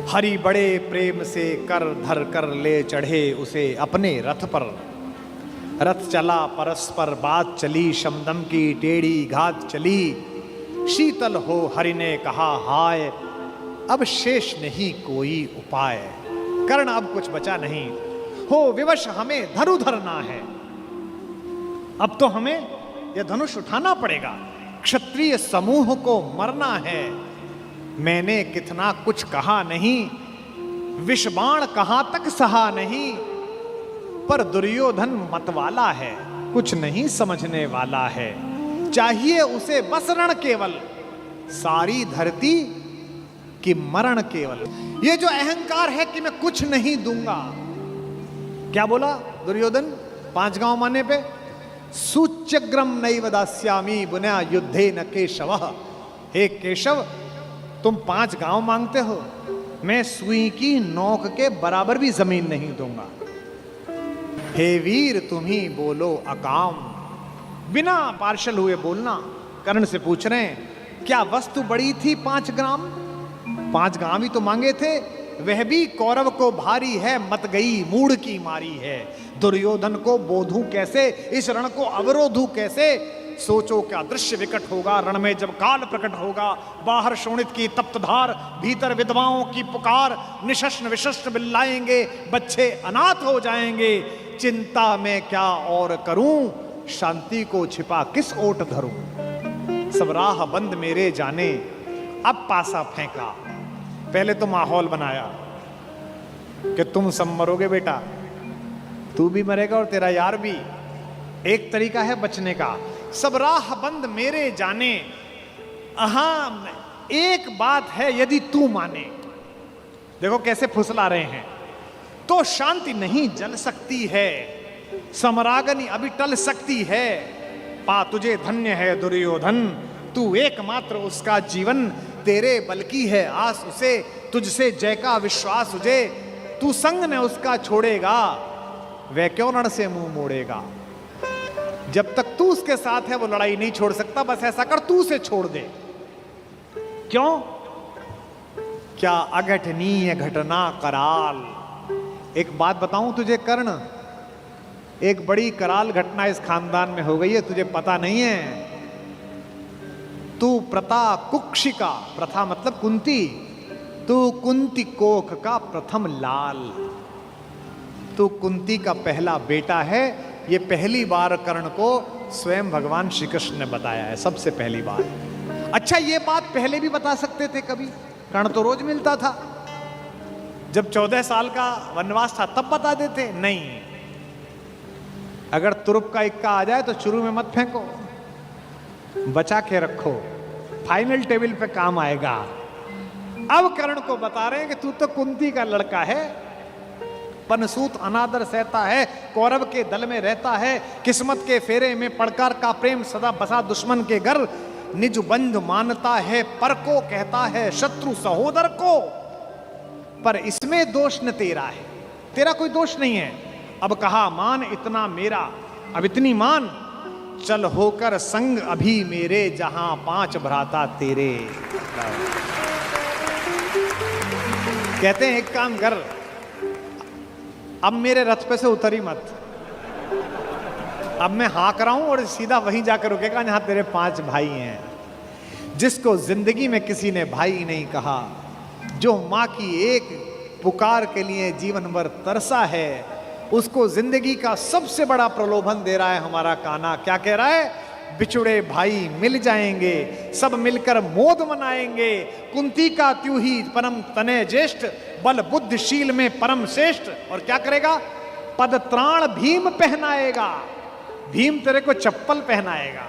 A: हरि बड़े प्रेम से कर धर कर ले चढ़े उसे अपने रथ पर। रथ चला परस्पर बात चली, शमदम की टेढ़ी घात चली। शीतल हो हरि ने कहा हाय, अब शेष नहीं कोई उपाय। कर्ण अब कुछ बचा नहीं, हो विवश हमें धनु धरना है। अब तो हमें यह धनुष उठाना पड़ेगा, क्षत्रिय समूह को मरना है। मैंने कितना कुछ कहा नहीं, विषबाण कहां तक सहा नहीं। पर दुर्योधन मतवाला है, कुछ नहीं समझने वाला है। चाहिए उसे बस रण केवल, सारी धरती की मरण केवल। ये जो अहंकार है कि मैं कुछ नहीं दूंगा, क्या बोला दुर्योधन 5 गांव माने पे? सूच्यग्रम नैव दास्यामि बुना युद्धे न केशवः। हे केशव, तुम 5 गांव मांगते हो, मैं सुई की नोक के बराबर भी जमीन नहीं दूंगा। हे वीर तुम ही बोलो अकाम। बिना पार्शल हुए बोलना। कर्ण से पूछ रहे हैं क्या वस्तु बड़ी थी 5 ग्राम? 5 ग्राम ही तो मांगे थे। वह भी कौरव को भारी है, मत गई मूड की मारी है। दुर्योधन को बोधूं कैसे, इस रण को अवरोधूं कैसे? सोचो क्या दृश्य विकट होगा, रण में जब काल प्रकट होगा। बाहर शोणित की तप्त धार, भीतर विधवाओं की पुकार। निशस्त्र विशस्त्र बिल्लाएंगे, बच्चे अनाथ हो जाएंगे। चिंता में क्या और करूं, शांति को छिपा किस ओट धरूं। सब राह बंद मेरे जाने, अब पासा फेंका। पहले तो माहौल बनाया कि तुम सब मरोगे बेटा, तू भी मरेगा और तेरा यार भी। एक तरीका है बचने का। सब राह बंद मेरे जाने, हाँ एक बात है यदि तू माने। देखो कैसे फुसला रहे हैं। तो शांति नहीं जल सकती है, समरागनी अभी टल सकती है। पा तुझे धन्य है दुर्योधन, तू एकमात्र उसका जीवन। तेरे बल की है आस उसे, तुझसे जय का विश्वास उसे। तू संग न उसका छोड़ेगा, वह क्यों रण से मुंह मोड़ेगा। जब तक तू उसके साथ है वो लड़ाई नहीं छोड़ सकता। बस ऐसा कर तू उसे छोड़ दे। क्यों? क्या अघटनीय घटना कराल। एक बात बताऊं तुझे कर्ण, एक बड़ी कराल घटना इस खानदान में हो गई है, तुझे पता नहीं है। तू प्रता कुक्षिका, प्रथा मतलब कुंती, तू कुंती कोख का प्रथम लाल। तू कुंती का पहला बेटा है। ये पहली बार कर्ण को स्वयं भगवान श्री कृष्ण ने बताया है, सबसे पहली बार। अच्छा ये बात पहले भी बता सकते थे कभी, कर्ण तो रोज मिलता था। जब 14 साल का वनवास था तब बता देते। नहीं, अगर तुरुप का इक्का आ जाए तो शुरू में मत फेंको, बचा के रखो, फाइनल टेबल पे काम आएगा। अब कर्ण को बता रहे हैं कि तू तो कुंती का लड़का है। पनसूत अनादर सहता है, कौरव के दल में रहता है। किस्मत के फेरे में पड़कर का प्रेम सदा बसा दुश्मन के घर। निज बंधु मानता है, पर को कहता है शत्रु सहोदर को। पर इसमें दोष न तेरा है, तेरा कोई दोष नहीं है। अब कहा मान इतना मेरा, अब इतनी मान। चल होकर संग अभी मेरे, जहां 5 भ्राता तेरे। कहते हैं एक काम कर, अब मेरे रथ पे से उतरी मत। अब मैं हाँक रहा हूं और सीधा वहीं जाकर रुकेगा जहां तेरे 5 भाई हैं। जिसको जिंदगी में किसी ने भाई नहीं कहा, जो मां की एक पुकार के लिए जीवन भर तरसा है, उसको जिंदगी का सबसे बड़ा प्रलोभन दे रहा है हमारा कान्हा। क्या कह रहा है? बिछुड़े भाई मिल जाएंगे, सब मिलकर मोद मनाएंगे। कुंती का त्यू ही परम तनय ज्येष्ठ, बल बुद्धिशील में परम श्रेष्ठ। और क्या करेगा? पद त्राण भीम पहनाएगा। भीम तेरे को चप्पल पहनाएगा।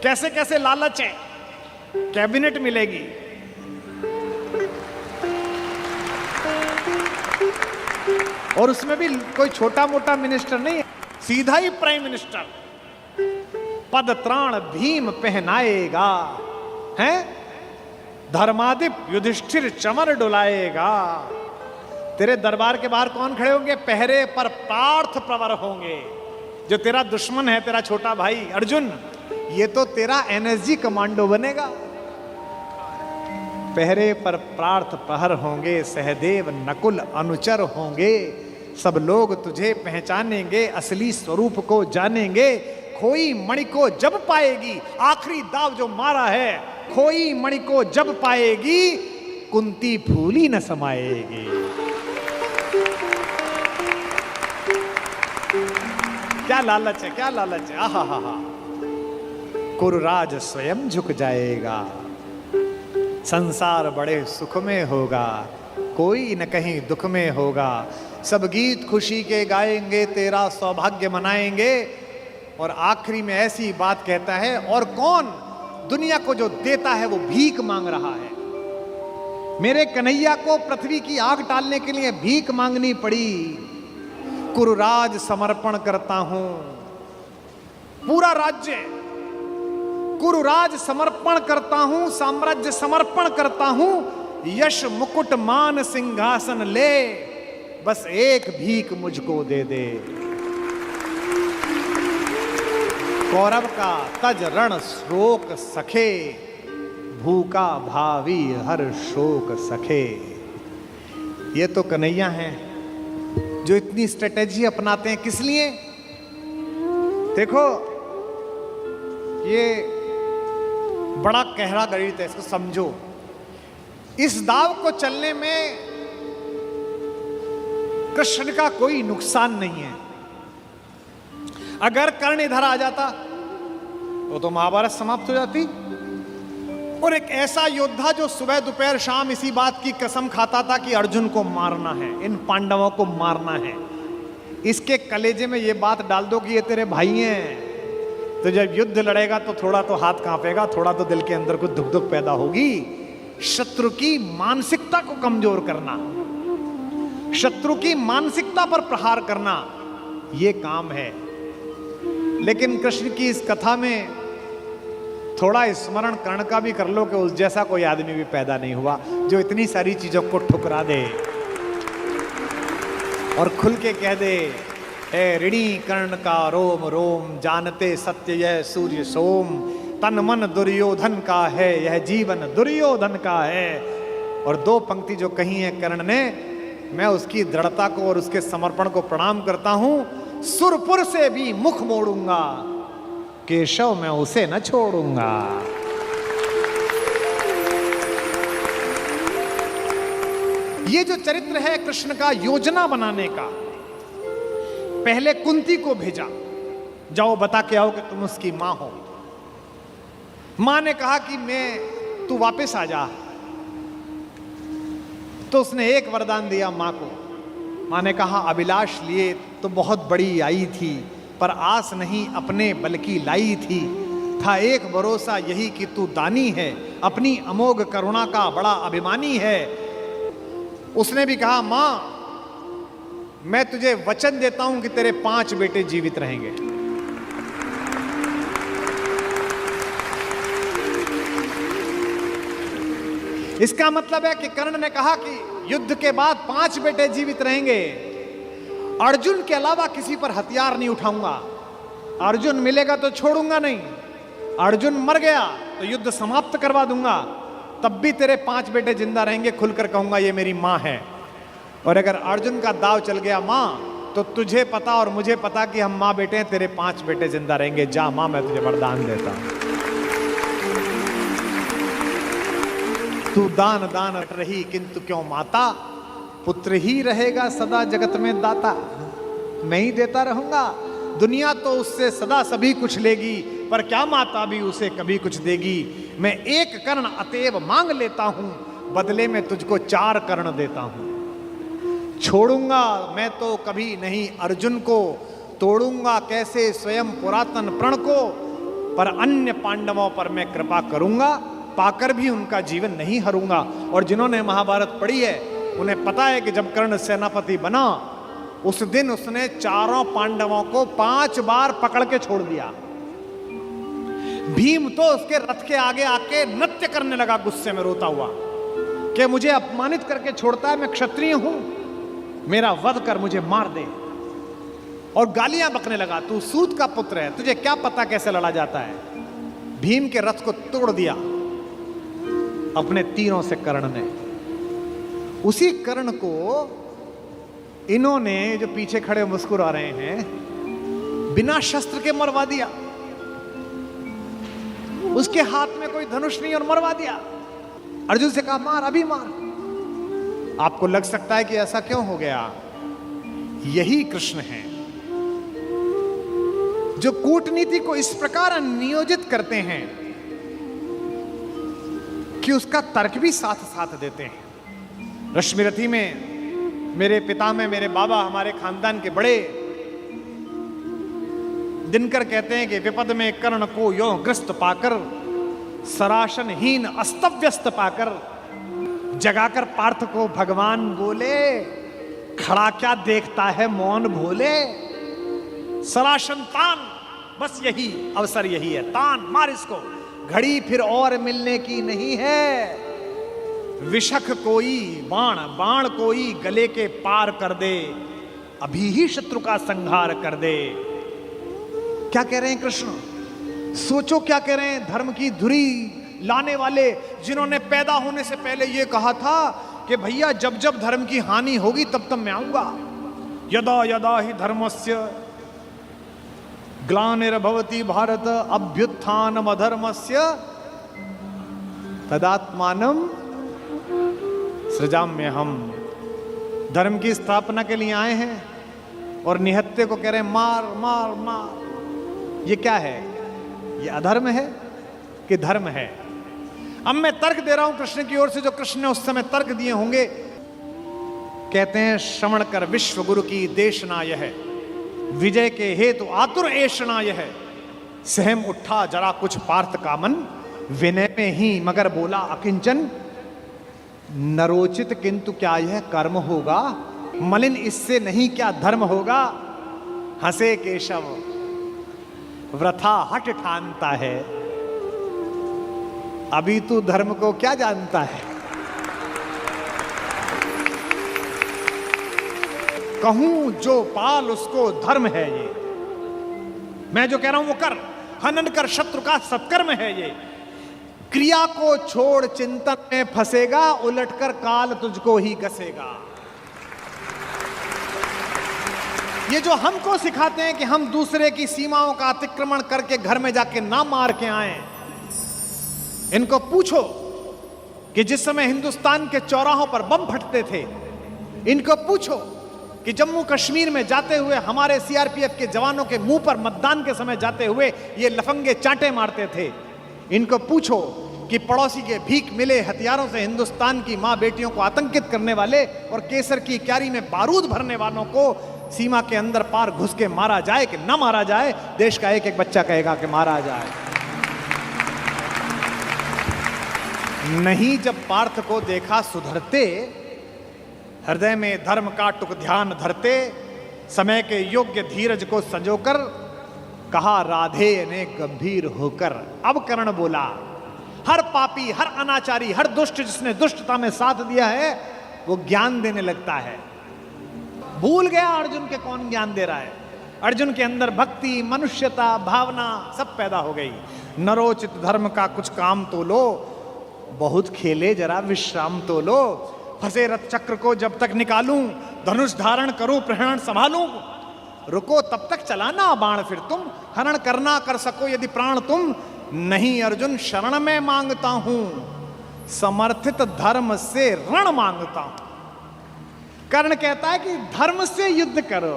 A: कैसे कैसे लालच है, कैबिनेट मिलेगी। और उसमें भी कोई छोटा मोटा मिनिस्टर नहीं, सीधा ही प्राइम मिनिस्टर। पद त्राण भीम पहनाएगा, हैं? धर्मादिप युधिष्ठिर चमर डुलाएगा। तेरे दरबार के बाहर कौन खड़े होंगे? पहरे पर पार्थ प्रवर होंगे। जो तेरा दुश्मन है, तेरा छोटा भाई अर्जुन, ये तो तेरा एनएसजी कमांडो बनेगा। पहरे पर पार्थ प्रहर होंगे, सहदेव नकुल अनुचर होंगे। सब लोग तुझे पहचानेंगे, असली स्वरूप को जानेंगे। खोई मणि को जब पाएगी, आखिरी दाव जो मारा है, खोई मणि को जब पाएगी, कुंती फूली न समाएगी। क्या लालच है, क्या लालच है। आहा हा हा। कुरुराज स्वयं झुक जाएगा, संसार बड़े सुख में होगा, कोई न कहीं दुख में होगा। सब गीत खुशी के गाएंगे, तेरा सौभाग्य मनाएंगे। और आखिरी में ऐसी बात कहता है, और कौन दुनिया को जो देता है वो भीख मांग रहा है। मेरे कन्हैया को पृथ्वी की आग टालने के लिए भीख मांगनी पड़ी। कुरुराज समर्पण करता हूं, पूरा राज्य कुरुराज समर्पण करता हूं, साम्राज्य समर्पण करता हूं। यश मुकुट मान सिंहासन ले, बस एक भीख मुझको दे दे। कौरव का तज रण शोक सखे, भूखा भावी हर शोक सखे। ये तो कन्हैया हैं जो इतनी स्ट्रेटेजी अपनाते हैं। किस लिए? देखो, ये बड़ा गहरा गणित है, इसको समझो। इस दाव को चलने में कृष्ण का कोई नुकसान नहीं है। अगर कर्ण इधर आ जाता तो महाभारत समाप्त हो जाती। और एक ऐसा योद्धा जो सुबह दोपहर शाम इसी बात की कसम खाता था कि अर्जुन को मारना है, इन पांडवों को मारना है, इसके कलेजे में ये बात डाल दो कि ये तेरे भाई हैं, तो जब युद्ध लड़ेगा तो थोड़ा तो हाथ कांपेगा, थोड़ा तो दिल के अंदर कुछ धुक धुक पैदा होगी। शत्रु की मानसिकता को कमजोर करना, शत्रु की मानसिकता पर प्रहार करना, ये काम है। लेकिन कृष्ण की इस कथा में थोड़ा स्मरण कर्ण का भी कर लो कि उस जैसा कोई आदमी भी पैदा नहीं हुआ जो इतनी सारी चीजों को ठुकरा दे और खुल के कह दे, ए ऋणी कर्ण का रोम रोम, जानते सत्य यह सूर्य सोम, तन मन दुर्योधन का है, यह जीवन दुर्योधन का है। और दो पंक्ति जो कही है कर्ण ने, मैं उसकी दृढ़ता को और उसके समर्पण को प्रणाम करता हूं। सुरपुर से भी मुख मोड़ूंगा, केशव मैं उसे न छोड़ूंगा। ये जो चरित्र है कृष्ण का योजना बनाने का, पहले कुंती को भेजा, जाओ बता के आओ कि तुम उसकी मां हो। मां ने कहा कि तू वापस आ जा, तो उसने एक वरदान दिया मां को। मां ने कहा, अभिलाष लिए तो बहुत बड़ी आई थी, पर आस नहीं अपने बल की लाई थी। था एक भरोसा यही कि तू दानी है, अपनी अमोघ करुणा का बड़ा अभिमानी है। उसने भी कहा, मां मैं तुझे वचन देता हूं कि तेरे 5 बेटे जीवित रहेंगे। इसका मतलब है कि कर्ण ने कहा कि युद्ध के बाद 5 बेटे जीवित रहेंगे। अर्जुन के अलावा किसी पर हथियार नहीं उठाऊंगा। अर्जुन मिलेगा तो छोड़ूंगा नहीं, अर्जुन मर गया तो युद्ध समाप्त करवा दूंगा, तब भी तेरे 5 बेटे जिंदा रहेंगे। खुलकर कहूंगा ये मेरी मां है। और अगर अर्जुन का दाव चल गया मां, तो तुझे पता और मुझे पता कि हम मां बेटे हैं, तेरे 5 बेटे जिंदा रहेंगे। जा मां, मैं तुझे वरदान देता हूं। तू दान दान रही किंतु क्यों माता, पुत्र ही रहेगा सदा जगत में दाता। मैं ही देता रहूंगा, दुनिया तो उससे सदा सभी कुछ लेगी, पर क्या माता भी उसे कभी कुछ देगी। मैं एक कर्ण अतएव मांग लेता हूं, बदले में तुझको 4 कर्ण देता हूं। छोड़ूंगा मैं तो कभी नहीं अर्जुन को, तोड़ूंगा कैसे स्वयं पुरातन प्रण को, पर अन्य पांडवों पर मैं कृपा करूंगा, पाकर भी उनका जीवन नहीं हरूंगा। और जिन्होंने महाभारत पढ़ी है उन्हें पता है कि जब कर्ण सेनापति बना, उस दिन उसने 4 पांडवों को 5 बार पकड़ के छोड़ दिया। भीम तो उसके रथ के आगे आके नृत्य करने लगा, गुस्से में रोता हुआ कि मुझे अपमानित करके छोड़ता है, मैं क्षत्रिय हूं, मेरा वध कर मुझे मार दे। और गालियां बकने लगा, तू सूत का पुत्र है, तुझे क्या पता कैसे लड़ा जाता है। भीम के रथ को तोड़ दिया अपने तीरों से कर्ण ने। उसी कर्ण को इन्होंने, जो पीछे खड़े मुस्कुरा रहे हैं, बिना शस्त्र के मरवा दिया। उसके हाथ में कोई धनुष नहीं और मरवा दिया। अर्जुन से कहा, मार, अभी मार। आपको लग सकता है कि ऐसा क्यों हो गया? यही कृष्ण हैं जो कूटनीति को इस प्रकार नियोजित करते हैं कि उसका तर्क भी साथ साथ देते हैं। रश्मिरथी में मेरे पिता में मेरे बाबा, हमारे खानदान के बड़े दिनकर कहते हैं कि विपद में कर्ण को यों ग्रस्त पाकर, सराशनहीन अस्तव्यस्त पाकर, जगाकर पार्थ को भगवान बोले, खड़ा क्या देखता है मौन भोले। सराशन तान, बस यही अवसर यही है, तान मार इसको, घड़ी फिर और मिलने की नहीं है। विषख कोई बाण, बाण कोई गले के पार कर दे, अभी ही शत्रु का संहार कर दे। क्या कह रहे हैं कृष्ण? सोचो क्या कह रहे हैं, धर्म की धुरी लाने वाले, जिन्होंने पैदा होने से पहले ये कहा था कि भैया जब जब धर्म की हानि होगी तब तब मैं आऊंगा। यदा यदा ही धर्मस्य ग्लानिर्भवति भारत अभ्युत्थानम अधर्मस्य तदात्मानम सृजाम्यहम्। धर्म की स्थापना के लिए आए हैं और निहत्ते को कह रहे हैं मार मार मार। ये क्या है? ये अधर्म है कि धर्म है? अब मैं तर्क दे रहा हूं कृष्ण की ओर से, जो कृष्ण ने उस समय तर्क दिए होंगे। कहते हैं श्रवण कर विश्व गुरु की देशना यह, विजय के हेतु आतुर ऐषणा यह, सहम उठा जरा कुछ पार्थ कामन, विनय में ही मगर बोला अकिंचन, नरोचित किंतु क्या यह कर्म होगा, मलिन इससे नहीं क्या धर्म होगा। हंसे केशव वृथा हट ठानता है, अभी तू धर्म को क्या जानता है। कहूं जो पाल उसको धर्म है ये, मैं जो कह रहा हूं वो कर, हनन कर शत्रु का सत्कर्म है ये। क्रिया को छोड़ चिंतन में फंसेगा, उलटकर काल तुझको ही गसेगा। ये जो हमको सिखाते हैं कि हम दूसरे की सीमाओं का अतिक्रमण करके घर में जाके ना मार के आए, इनको पूछो कि जिस समय हिंदुस्तान के चौराहों पर बम फटते थे, इनको पूछो कि जम्मू कश्मीर में जाते हुए हमारे सीआरपीएफ के जवानों के मुंह पर मतदान के समय जाते हुए ये लफंगे चांटे मारते थे। इनको पूछो कि पड़ोसी के भीख मिले हथियारों से हिंदुस्तान की मां बेटियों को आतंकित करने वाले और केसर की क्यारी में बारूद भरने वालों को सीमा के अंदर पार घुस के मारा जाए कि ना मारा जाए। देश का एक एक बच्चा कहेगा कि मारा जाए। नहीं, जब पार्थ को देखा सुधरते, हृदय में धर्म का टुक ध्यान धरते, समय के योग्य धीरज को संजोकर कहा राधे ने गंभीर होकर। अब कर्ण बोला, हर पापी, हर अनाचारी, हर दुष्ट जिसने दुष्टता में साथ दिया है वो ज्ञान देने लगता है। भूल गया अर्जुन के कौन ज्ञान दे रहा है। अर्जुन के अंदर भक्ति, मनुष्यता, भावना सब पैदा हो गई। नरोचित धर्म का कुछ काम तो लो, बहुत खेले जरा विश्राम तो लो। फंसे रथ चक्र को जब तक निकालूं, धनुष धारण करूं, प्रहरण संभालूं। रुको तब तक चलाना बाण फिर तुम, हरण करना कर सको यदि प्राण तुम। नहीं अर्जुन शरण में मांगता हूं, समर्थित धर्म से रण मांगता हूं। कर्ण कहता है कि धर्म से युद्ध करो।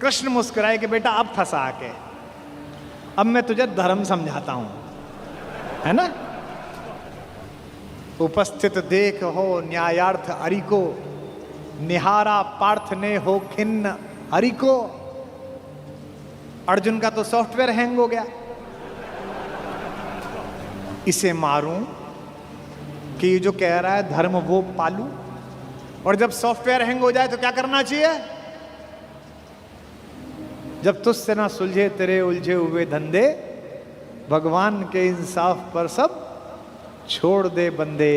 A: कृष्ण मुस्कुराए कि बेटा अब फंसा के, अब मैं तुझे धर्म समझाता हूं, है ना। उपस्थित देख हो न्यायार्थ हरि को, निहारा पार्थ ने हो खिन्न हरि को। अर्जुन का तो सॉफ्टवेयर हैंग हो गया। इसे मारूं कि ये जो कह रहा है धर्म वो पालू, और जब सॉफ्टवेयर हैंग हो जाए तो क्या करना चाहिए। जब तुझसे ना सुलझे तेरे उलझे हुए धंधे, भगवान के इंसाफ पर सब छोड़ दे बंदे।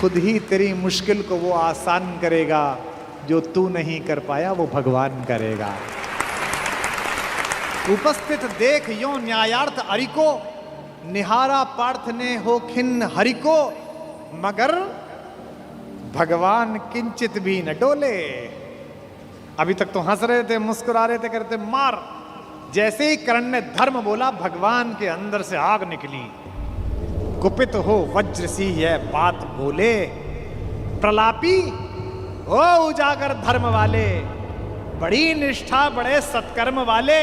A: खुद ही तेरी मुश्किल को वो आसान करेगा, जो तू नहीं कर पाया वो भगवान करेगा। उपस्थित देख यो न्यायार्थ हरि को, निहारा पार्थ ने हो खिन्न हरि को। मगर भगवान किंचित भी न डोले। अभी तक तो हंस रहे थे, मुस्कुरा रहे थे, करते मार। जैसे ही कर्ण ने धर्म बोला, भगवान के अंदर से आग निकली। कुपित हो वज्र सी यह बात बोले, प्रलापी हो उजागर धर्म वाले, बड़ी निष्ठा बड़े सत्कर्म वाले।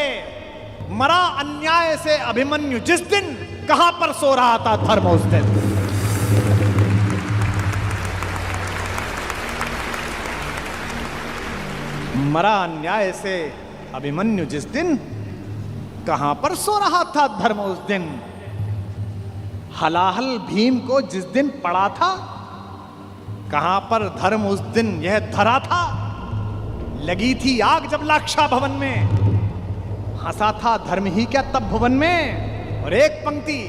A: मरा अन्याय से अभिमन्यु जिस दिन, कहां पर सो रहा था धर्म उस दिन। मरा अन्याय से अभिमन्यु जिस दिन, कहां पर सो रहा था धर्म उस दिन। हलाहल भीम को जिस दिन पड़ा था, कहां पर धर्म उस दिन यह धरा था। लगी थी आग जब लाक्षा भवन में, हंसा था धर्म ही क्या तब भुवन में। और एक पंक्ति,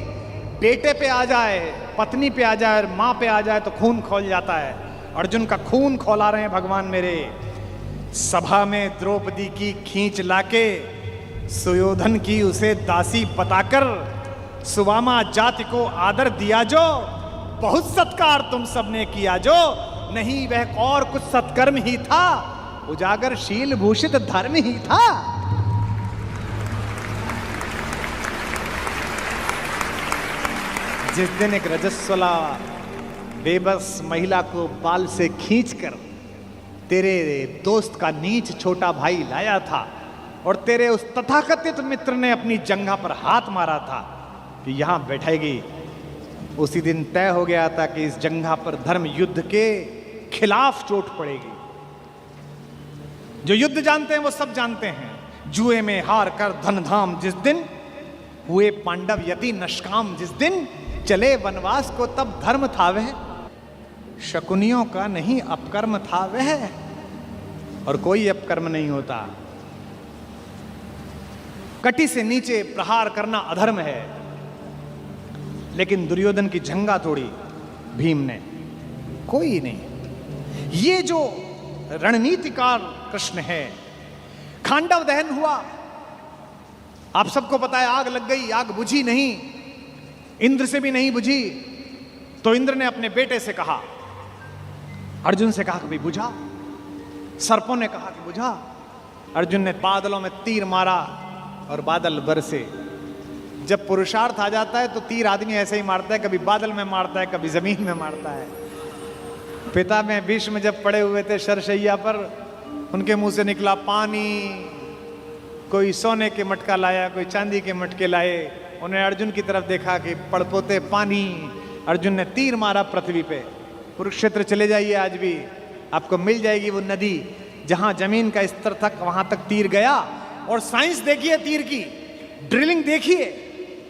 A: बेटे पे आ जाए, पत्नी पे आ जाए और मां पे आ जाए तो खून खौल जाता है। अर्जुन का खून खौला रहे हैं भगवान मेरे। सभा में द्रौपदी की खींच लाके, सुयोधन की उसे दासी बताकर सुवामा जाति को आदर दिया जो, बहुत सत्कार तुम सबने किया जो, नहीं वह और कुछ सत्कर्म ही था, उजागर शील भूषित धर्म ही था। जिस दिन एक रजस्वला बेबस महिला को बाल से खींचकर तेरे दोस्त का नीच छोटा भाई लाया था और तेरे उस तथाकथित मित्र ने अपनी जंघा पर हाथ मारा था कि यहां बैठेगी, उसी दिन तय हो गया था कि इस जंघा पर धर्म युद्ध के खिलाफ चोट पड़ेगी। जो युद्ध जानते हैं वो सब जानते हैं, जुए में हार कर धन धाम जिस दिन हुए पांडव यति नष्काम, जिस दिन चले वनवास को तब धर्म था वह, शकुनियों का नहीं अपकर्म था वह, और कोई अपकर्म नहीं होता। कटी से नीचे प्रहार करना अधर्म है, लेकिन दुर्योधन की जंघा तोड़ी भीम ने, कोई नहीं। ये जो रणनीतिकार कृष्ण है, खांडव दहन हुआ, आप सबको पता है, आग लग गई, आग बुझी नहीं, इंद्र से भी नहीं बुझी, तो इंद्र ने अपने बेटे से कहा, अर्जुन से कहा कि भाई बुझा, सर्पों ने कहा कि बुझा, अर्जुन ने बादलों में तीर मारा और बादल बरसे। जब पुरुषार्थ आ जाता है तो तीर आदमी ऐसे ही मारता है, कभी बादल में मारता है, कभी जमीन में मारता है। पिता में भीष्म जब पड़े हुए थे शरशैया पर, उनके मुंह से निकला पानी, कोई सोने के मटका लाया, कोई चांदी के मटके लाए, उन्हें अर्जुन की तरफ देखा कि पड़पोते पानी, अर्जुन ने तीर मारा पृथ्वी पे। कुरुक्षेत्र चले जाइए, आज भी आपको मिल जाएगी वो नदी जहां जमीन का स्तर तक, वहां तक तीर गया। और साइंस देखिए तीर की, ड्रिलिंग देखिए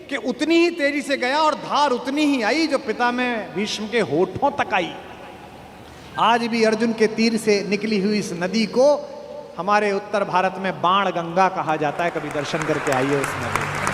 A: कि उतनी ही तेजी से गया और धार उतनी ही आई जो पिता में भीष्म के होठों तक आई। आज भी अर्जुन के तीर से निकली हुई इस नदी को हमारे उत्तर भारत में बाण गंगा कहा जाता है, कभी दर्शन करके आइए उस नदी।